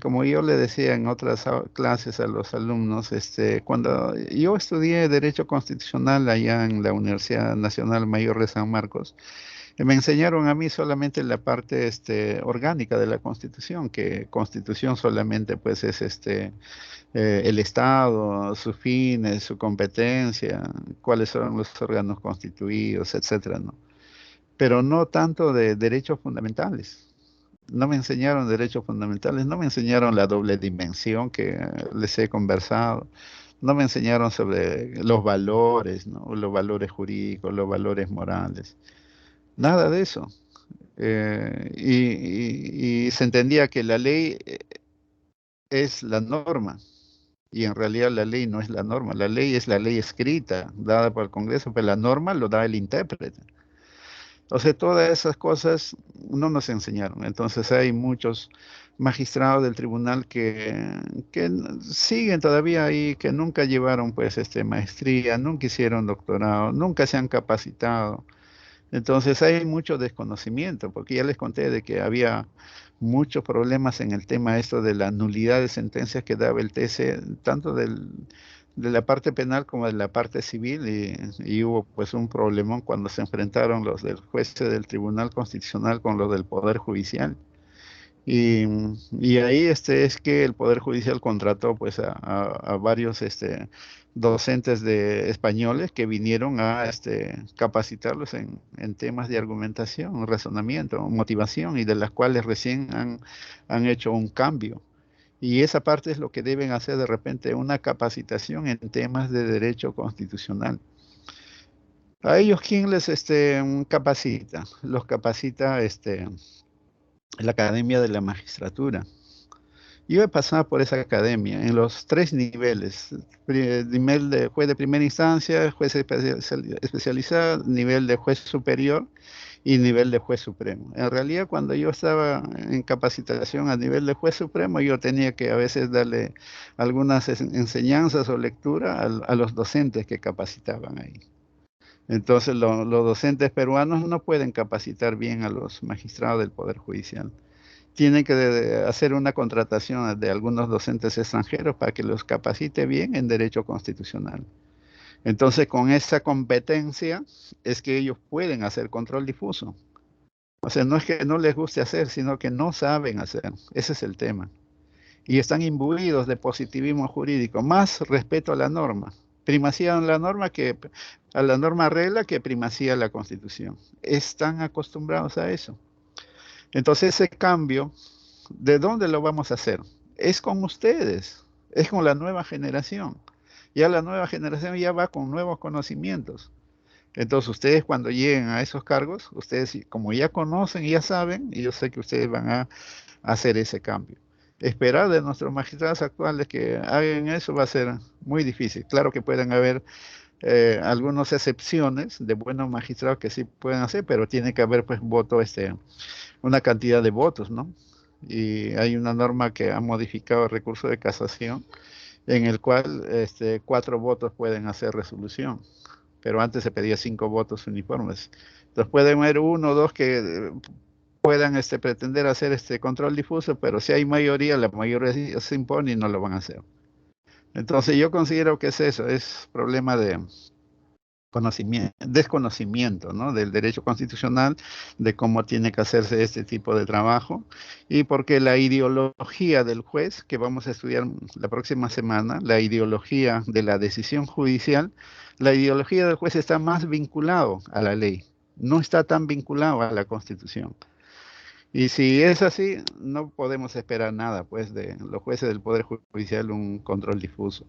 Como yo le decía en otras clases a los alumnos, cuando yo estudié Derecho Constitucional allá en la Universidad Nacional Mayor de San Marcos, me enseñaron a mí solamente la parte orgánica de la Constitución, que Constitución solamente pues es el Estado, sus fines, su competencia, cuáles son los órganos constituidos, etcétera, ¿no? Pero no tanto de derechos fundamentales. No me enseñaron derechos fundamentales, no me enseñaron la doble dimensión que les he conversado, no me enseñaron sobre los valores, ¿no? Los valores jurídicos, los valores morales, nada de eso. Y se entendía que la ley es la norma, y en realidad la ley no es la norma, la ley es la ley escrita, dada por el Congreso, pero la norma lo da el intérprete. O sea, todas esas cosas no nos enseñaron. Entonces hay muchos magistrados del tribunal que siguen todavía ahí, que nunca llevaron pues maestría, nunca hicieron doctorado, nunca se han capacitado. Entonces hay mucho desconocimiento, porque ya les conté de que había muchos problemas en el tema esto de la nulidad de sentencias que daba el TC, tanto de la parte penal como de la parte civil, y hubo pues un problemón cuando se enfrentaron los del juez del Tribunal Constitucional con los del Poder Judicial. Y, y ahí es que el Poder Judicial contrató pues a varios docentes de españoles que vinieron a capacitarlos en temas de argumentación, razonamiento, motivación, y de las cuales recién han hecho un cambio. Y esa parte es lo que deben hacer de repente, una capacitación en temas de derecho constitucional. A ellos, ¿quién les capacita? Los capacita la Academia de la Magistratura. Yo he pasado por esa academia en los tres niveles: nivel de juez de primera instancia, juez especializado, nivel de juez superior y nivel de juez supremo. En realidad, cuando yo estaba en capacitación a nivel de juez supremo, yo tenía que a veces darle algunas enseñanzas o lectura a los docentes que capacitaban ahí. Entonces, los docentes peruanos no pueden capacitar bien a los magistrados del Poder Judicial. Tienen que hacer una contratación de algunos docentes extranjeros para que los capacite bien en derecho constitucional. Entonces, con esa competencia es que ellos pueden hacer control difuso. O sea, no es que no les guste hacer, sino que no saben hacer. Ese es el tema. Y están imbuidos de positivismo jurídico, más respeto a la norma. Primacía a la norma regla que primacía a la Constitución. Están acostumbrados a eso. Entonces, ese cambio, ¿de dónde lo vamos a hacer? Es con ustedes, es con la nueva generación. Ya la nueva generación ya va con nuevos conocimientos. Entonces, ustedes cuando lleguen a esos cargos, ustedes como ya conocen y ya saben, y yo sé que ustedes van a hacer ese cambio. Esperar de nuestros magistrados actuales que hagan eso va a ser muy difícil. Claro que pueden haber algunas excepciones de buenos magistrados que sí pueden hacer, pero tiene que haber pues voto, una cantidad de votos, ¿no? Y hay una norma que ha modificado el recurso de casación en el cual 4 votos pueden hacer resolución, pero antes se pedía 5 votos uniformes. Entonces pueden haber 1 o 2 que puedan pretender hacer este control difuso, pero si hay mayoría, la mayoría se impone y no lo van a hacer. Entonces yo considero que es eso, es problema de desconocimiento, ¿no? Del derecho constitucional, de cómo tiene que hacerse este tipo de trabajo, y porque la ideología del juez, que vamos a estudiar la próxima semana, la ideología de la decisión judicial, la ideología del juez está más vinculado a la ley, no está tan vinculado a la Constitución. Y si es así, no podemos esperar nada, pues, de los jueces del Poder Judicial, un control difuso.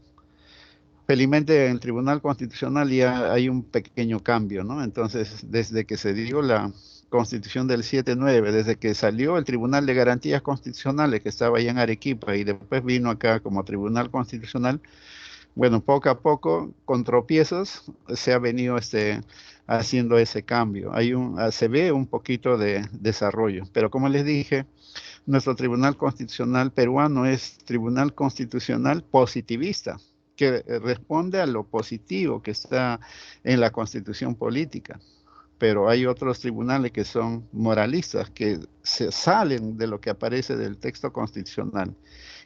Felizmente en el Tribunal Constitucional ya hay un pequeño cambio, ¿no? Entonces, desde que se dio la Constitución del 7-9, desde que salió el Tribunal de Garantías Constitucionales, que estaba allá en Arequipa, y después vino acá como Tribunal Constitucional, bueno, poco a poco, con tropiezos, se ha venido haciendo ese cambio. Se ve un poquito de desarrollo, pero como les dije, nuestro Tribunal Constitucional peruano es Tribunal Constitucional positivista, que responde a lo positivo que está en la Constitución política. Pero hay otros tribunales que son moralistas, que se salen de lo que aparece del texto constitucional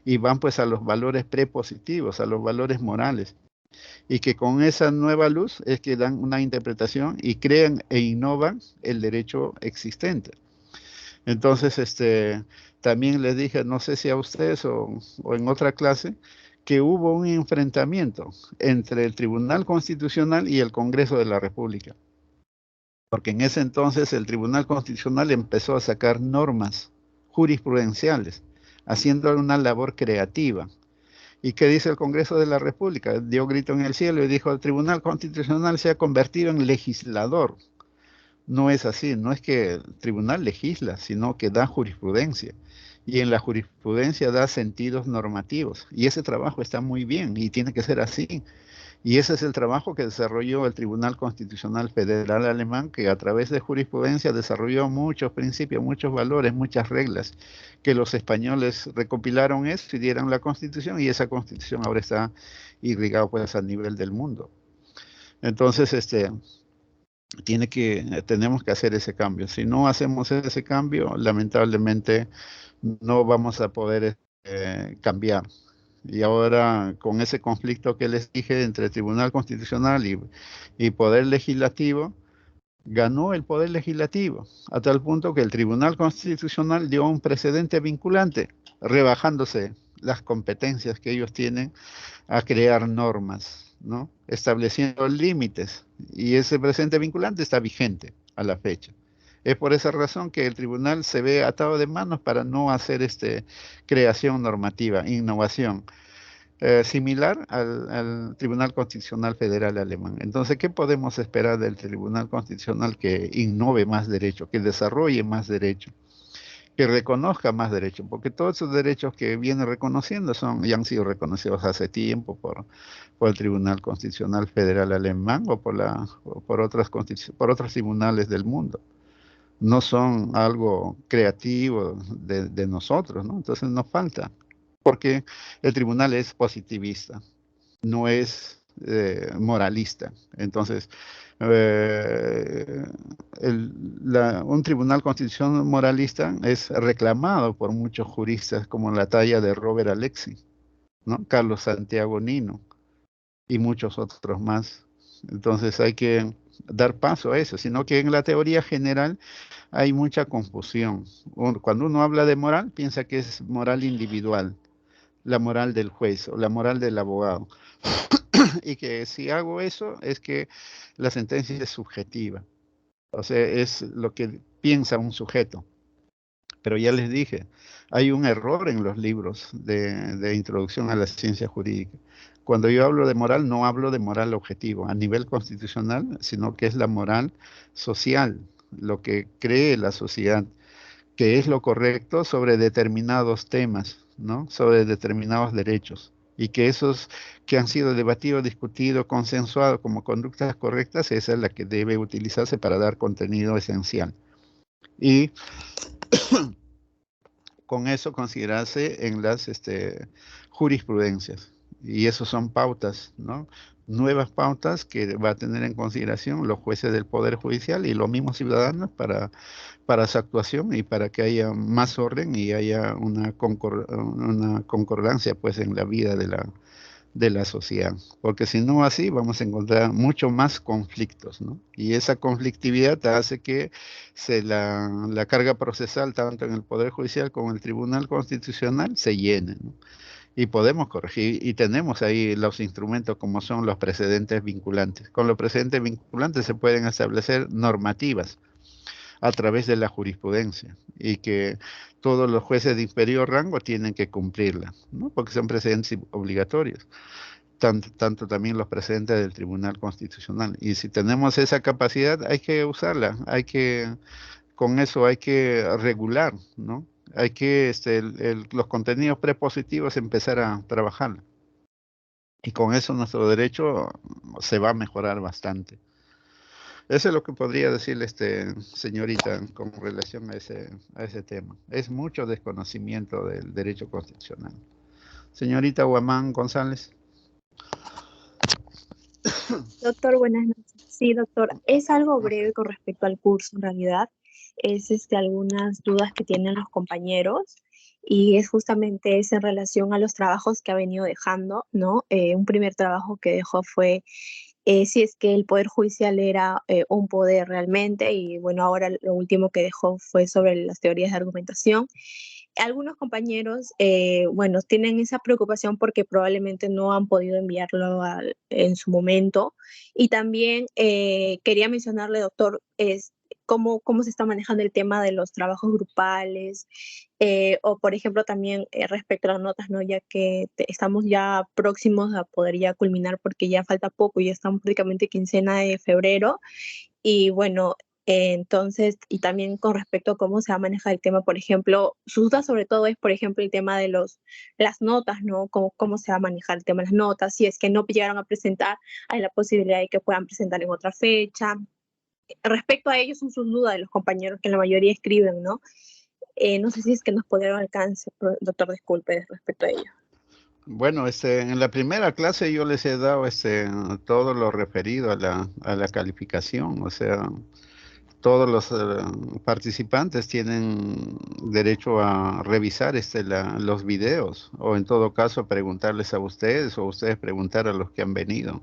y van pues a los valores prepositivos, a los valores morales, y que con esa nueva luz es que dan una interpretación y crean e innovan el derecho existente. Entonces, también les dije, no sé si a ustedes o en otra clase, que hubo un enfrentamiento entre el Tribunal Constitucional y el Congreso de la República. Porque en ese entonces el Tribunal Constitucional empezó a sacar normas jurisprudenciales, haciendo una labor creativa. ¿Y qué dice el Congreso de la República? Dio grito en el cielo y dijo, el Tribunal Constitucional se ha convertido en legislador. No es así, no es que el tribunal legisla, sino que da jurisprudencia. Y en la jurisprudencia da sentidos normativos. Y ese trabajo está muy bien y tiene que ser así. Y ese es el trabajo que desarrolló el Tribunal Constitucional Federal Alemán, que a través de jurisprudencia desarrolló muchos principios, muchos valores, muchas reglas, que los españoles recopilaron eso y dieron la Constitución, y esa Constitución ahora está irrigada pues a nivel del mundo. Entonces, tenemos que hacer ese cambio. Si no hacemos ese cambio, lamentablemente no vamos a poder cambiar. Y ahora, con ese conflicto que les dije entre Tribunal Constitucional y Poder Legislativo, ganó el Poder Legislativo, a tal punto que el Tribunal Constitucional dio un precedente vinculante, rebajándose las competencias que ellos tienen a crear normas, ¿no? Estableciendo límites, y ese precedente vinculante está vigente a la fecha. Es por esa razón que el tribunal se ve atado de manos para no hacer creación normativa, innovación, similar al Tribunal Constitucional Federal Alemán. Entonces, ¿qué podemos esperar del Tribunal Constitucional? Que innove más derecho, que desarrolle más derecho, que reconozca más derechos, porque todos esos derechos que viene reconociendo ya han sido reconocidos hace tiempo por el Tribunal Constitucional Federal Alemán o por otros tribunales del mundo. No son algo creativo de nosotros, ¿no? Entonces nos falta, porque el tribunal es positivista, no es moralista. Entonces, un tribunal constitucional moralista es reclamado por muchos juristas, como la talla de Robert Alexi, ¿no? Carlos Santiago Nino y muchos otros más. Entonces hay que dar paso a eso, sino que en la teoría general hay mucha confusión. Cuando uno habla de moral, piensa que es moral individual, la moral del juez o la moral del abogado. Y que si hago eso es que la sentencia es subjetiva. O sea, es lo que piensa un sujeto. Pero ya les dije, hay un error en los libros de introducción a la ciencia jurídica. Cuando yo hablo de moral, no hablo de moral objetivo a nivel constitucional, sino que es la moral social, lo que cree la sociedad, que es lo correcto sobre determinados temas, ¿no? Sobre determinados derechos. Y que esos que han sido debatidos, discutidos, consensuados como conductas correctas, esa es la que debe utilizarse para dar contenido esencial. Y con eso considerarse en las jurisprudencias. Y eso son pautas, ¿no? Nuevas pautas que va a tener en consideración los jueces del Poder Judicial y los mismos ciudadanos para su actuación y para que haya más orden y haya una concordancia pues en la vida de la sociedad, porque si no así vamos a encontrar mucho más conflictos, ¿no? Y esa conflictividad hace que la carga procesal tanto en el Poder Judicial como en el Tribunal Constitucional se llene, ¿no? Y podemos corregir, y tenemos ahí los instrumentos como son los precedentes vinculantes. Con los precedentes vinculantes se pueden establecer normativas a través de la jurisprudencia y que todos los jueces de inferior rango tienen que cumplirla, ¿no? Porque son precedentes obligatorios. Tanto también los precedentes del Tribunal Constitucional. Y si tenemos esa capacidad, hay que usarla, hay que con eso hay que regular, ¿no? Hay que, los contenidos prepositivos empezar a trabajar. Y con eso nuestro derecho se va a mejorar bastante. Eso es lo que podría decirle, señorita, con relación a ese tema. Es mucho desconocimiento del derecho constitucional. Señorita Guamán González. Doctor, buenas noches. Sí, doctor, es algo breve con respecto al curso en realidad. Es algunas dudas que tienen los compañeros y es justamente es en relación a los trabajos que ha venido dejando, ¿no? Un primer trabajo que dejó fue si es que el Poder Judicial era un poder realmente y bueno, ahora lo último que dejó fue sobre las teorías de argumentación. Algunos compañeros, bueno, tienen esa preocupación porque probablemente no han podido enviarlo en su momento. Y también quería mencionarle, doctor, cómo se está manejando el tema de los trabajos grupales, o por ejemplo también respecto a las notas, ¿no? Ya que estamos ya próximos a poder ya culminar porque ya falta poco, ya estamos prácticamente quincena de febrero. Y bueno, entonces, y también con respecto a cómo se va a manejar el tema, por ejemplo, su duda sobre todo es, por ejemplo, el tema de las notas, ¿no? Cómo se va a manejar el tema de las notas, si es que no llegaron a presentar, hay la posibilidad de que puedan presentar en otra fecha. Respecto a ello son sus dudas de los compañeros que la mayoría escriben, ¿no? No sé si es que nos podrían alcance, doctor, disculpe, respecto a ello. Bueno, en la primera clase yo les he dado todo lo referido a la calificación, o sea, todos los participantes tienen derecho a revisar los videos o en todo caso preguntarles a ustedes o ustedes preguntar a los que han venido,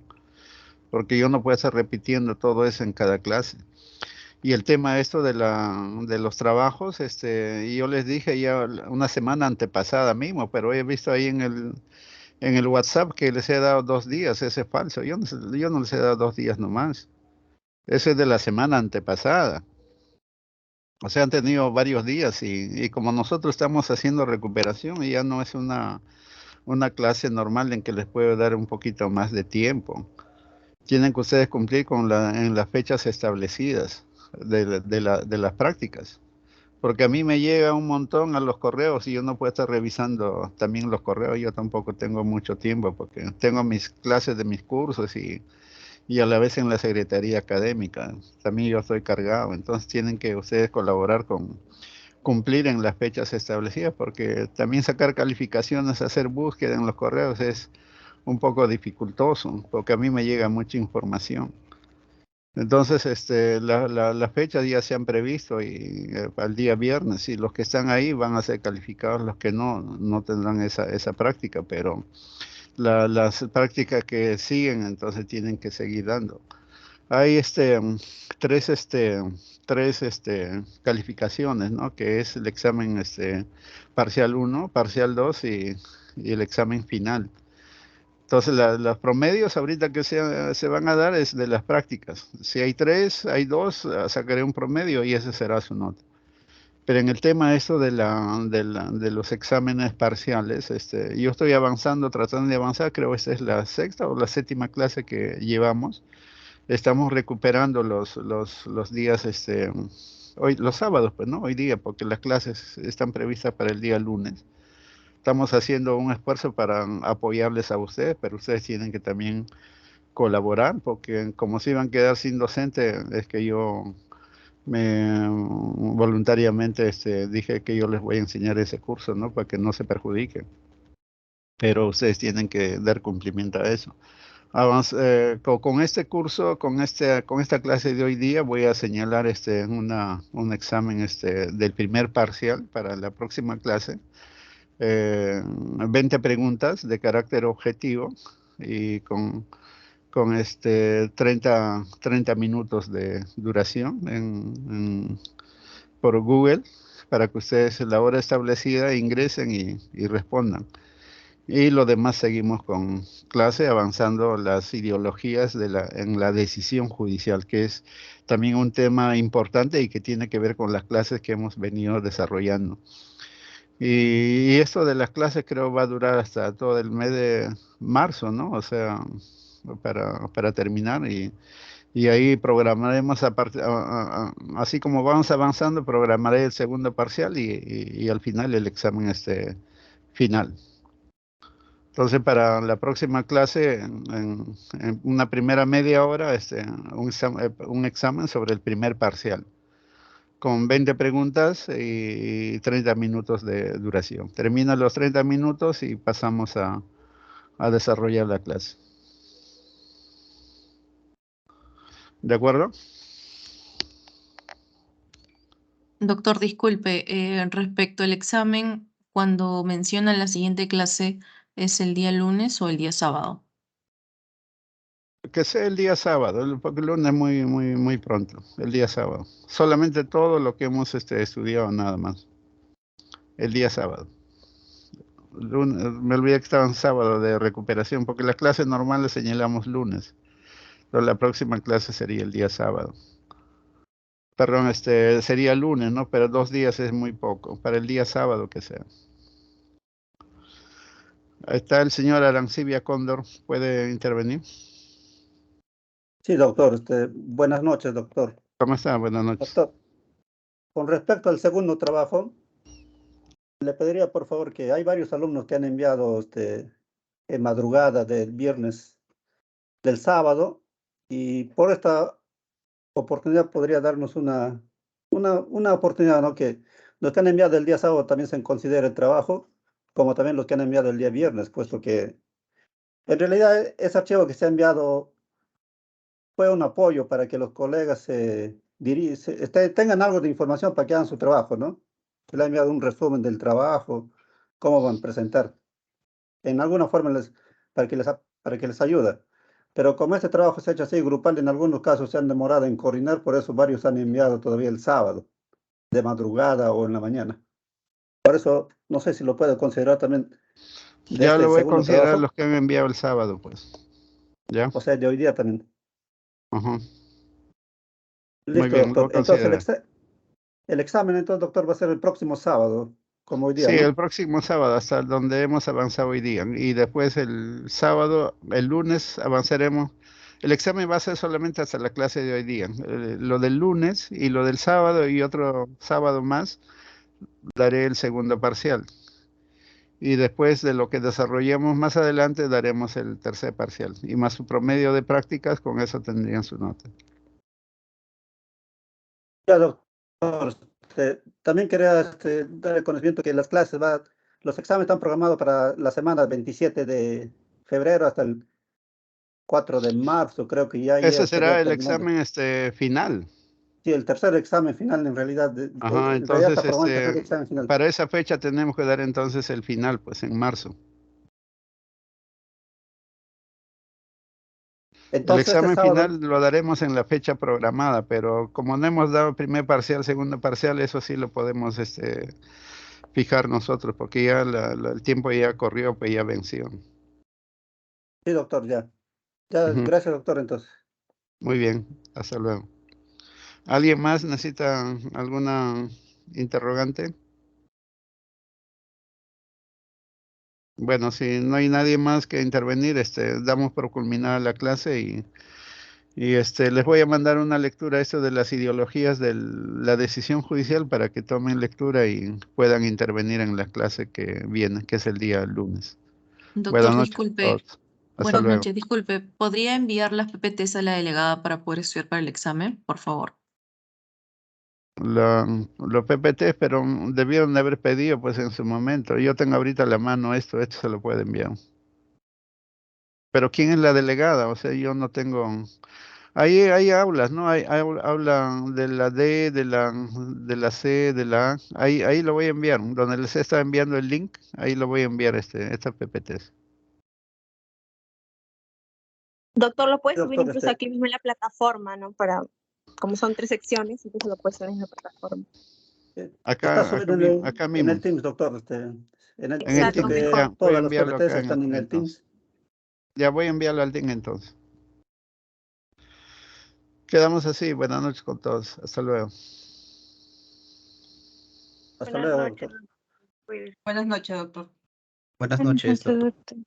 porque yo no puedo estar repitiendo todo eso en cada clase. Y el tema esto de los trabajos, yo les dije ya una semana antepasada mismo, pero he visto ahí en el WhatsApp que les he dado 2 días, ese es falso. Yo no les he dado 2 días nomás. Ese es de la semana antepasada. O sea, han tenido varios días y como nosotros estamos haciendo recuperación, ya no es una clase normal en que les puedo dar un poquito más de tiempo. Tienen que ustedes cumplir en las fechas establecidas de las prácticas. Porque a mí me llega un montón a los correos y yo no puedo estar revisando también los correos. Yo tampoco tengo mucho tiempo porque tengo mis clases de mis cursos y a la vez en la secretaría académica. También yo estoy cargado. Entonces tienen que ustedes colaborar con cumplir en las fechas establecidas porque también sacar calificaciones, hacer búsqueda en los correos es un poco dificultoso porque a mí me llega mucha información. Entonces, las fechas ya se han previsto y al día viernes, y los que están ahí van a ser calificados, los que no tendrán esa práctica, pero las prácticas que siguen, entonces tienen que seguir dando. Hay tres, calificaciones, ¿no? Que es el examen parcial 1, parcial 2 y el examen final. Entonces, los promedios ahorita que se van a dar es de las prácticas. Si hay 3, hay 2, sacaré un promedio y ese será su nota. Pero en el tema esto de los exámenes parciales, yo estoy avanzando, tratando de avanzar, creo que esta es la sexta o la séptima clase que llevamos. Estamos recuperando los días, hoy, los sábados, pues, ¿no? Hoy día, porque las clases están previstas para el día lunes. Estamos haciendo un esfuerzo para apoyarles a ustedes, pero ustedes tienen que también colaborar, porque como se iban a quedar sin docente, es que yo me voluntariamente dije que yo les voy a enseñar ese curso, ¿no? Para que no se perjudiquen. Pero ustedes tienen que dar cumplimiento a eso. Con este curso, con esta clase de hoy día, voy a señalar un examen del primer parcial para la próxima clase. 20 preguntas de carácter objetivo y con 30 minutos de duración por Google para que ustedes a la hora establecida ingresen y respondan. Y lo demás seguimos con clase avanzando las ideologías en la decisión judicial, que es también un tema importante y que tiene que ver con las clases que hemos venido desarrollando. Y esto de las clases creo va a durar hasta todo el mes de marzo, ¿no? O sea, para terminar Y ahí programaremos, así como vamos avanzando, programaré el segundo parcial y al final el examen final. Entonces, para la próxima clase, en una primera media hora, un examen sobre el primer parcial, con 20 preguntas y 30 minutos de duración. Termina los 30 minutos y pasamos a desarrollar la clase. ¿De acuerdo? Doctor, disculpe, respecto al examen, cuando mencionan la siguiente clase, ¿es el día lunes o el día sábado? Que sea el día sábado, porque el lunes es muy pronto, el día sábado. Solamente todo lo que hemos estudiado, nada más. El día sábado. Me olvidé que estaba en sábado de recuperación, porque las clases normales señalamos lunes. Pero la próxima clase sería el día sábado. Perdón, sería lunes, ¿no? Pero 2 días es muy poco. Para el día sábado que sea. Ahí está el señor Arancibia Cóndor. ¿Puede intervenir? Sí, doctor. Buenas noches, doctor. ¿Cómo está? Buenas noches. Doctor, con respecto al segundo trabajo, le pediría por favor que hay varios alumnos que han enviado en madrugada del viernes, del sábado, y por esta oportunidad podría darnos una oportunidad, ¿no? Que los que han enviado el día sábado también se considere el trabajo, como también los que han enviado el día viernes, puesto que en realidad ese archivo que se ha enviado fue un apoyo para que los colegas tengan algo de información para que hagan su trabajo, ¿no? Se le ha enviado un resumen del trabajo, cómo van a presentar. En alguna forma para que les ayude. Pero como este trabajo se ha hecho así grupal, en algunos casos se han demorado en coordinar, por eso varios han enviado todavía el sábado, de madrugada o en la mañana. Por eso, no sé si lo puedo considerar también de Ya lo voy a segundo considerar trabajo, los que han enviado el sábado, pues. ¿Ya? o sea, de hoy día también. Ajá. Muy Listo, bien, lo voy doctor. a Entonces, considerar. el examen, entonces, doctor, va a ser el próximo sábado, como hoy Sí, día, el ¿no? próximo sábado, hasta donde hemos avanzado hoy día. Y después el sábado, el lunes, avanzaremos. El examen va a ser solamente hasta la clase de hoy día. Lo del lunes y lo del sábado y otro sábado más, daré el segundo parcial. Y después de lo que desarrollemos más adelante, daremos el tercer parcial. Y más su promedio de prácticas, con eso tendrían su nota. Ya, doctor. También quería dar el conocimiento que los exámenes están programados para la semana 27 de febrero hasta el 4 de marzo, creo que ya Ese estaría será el terminando. examen final. Sí, el tercer examen final en realidad, Ajá, en realidad está entonces programado el tercer examen final. para esa fecha tenemos que dar entonces el final, pues en marzo. El Entonces, este examen sábado, final lo daremos en la fecha programada, pero como no hemos dado primer parcial, segundo parcial, eso sí lo podemos fijar nosotros, porque ya el tiempo ya corrió, pues ya venció. sí, doctor, ya. Ya, Ujú. gracias, doctor, entonces. Muy bien, hasta luego. ¿Alguien más necesita alguna interrogante? Bueno, si no hay nadie más que intervenir, damos por culminada la clase y les voy a mandar una lectura esto de las ideologías de la decisión judicial para que tomen lectura y puedan intervenir en la clase que viene, que es el día lunes. Buenas Doctor, noches a disculpe. todos. Hasta Buenas luego. noches, disculpe. ¿Podría enviar las PPTs a la delegada para poder estudiar para el examen, por favor? Los PPTs, pero debieron de haber pedido pues en su momento. Yo tengo ahorita a la mano esto se lo puede enviar. Pero ¿quién es la delegada? O sea, yo no tengo. Hay aulas, ¿no? Habla de la D, de la C, de la A. Ahí lo voy a enviar. Donde les está enviando el link, ahí lo voy a enviar estas PPTs. Doctor, lo puede Sí, subir doctor, incluso aquí mismo en la plataforma, ¿no? Como son 3 secciones, entonces lo puede subir en la plataforma. está Acá, subido acá en mismo. el Teams, doctor. En el Dice Exacto, Teams. que mejor. Ya, voy a todas las enviarlo PPTs acá en el están en chat el entonces. Teams. Ya voy a enviarlo al link entonces. Quedamos así. Buenas noches con todos. Hasta luego. Hasta Buenas luego, noches, doctor. doctor. Buenas noches, doctor. Buenas Buenas noches, noches, doctor. doctor.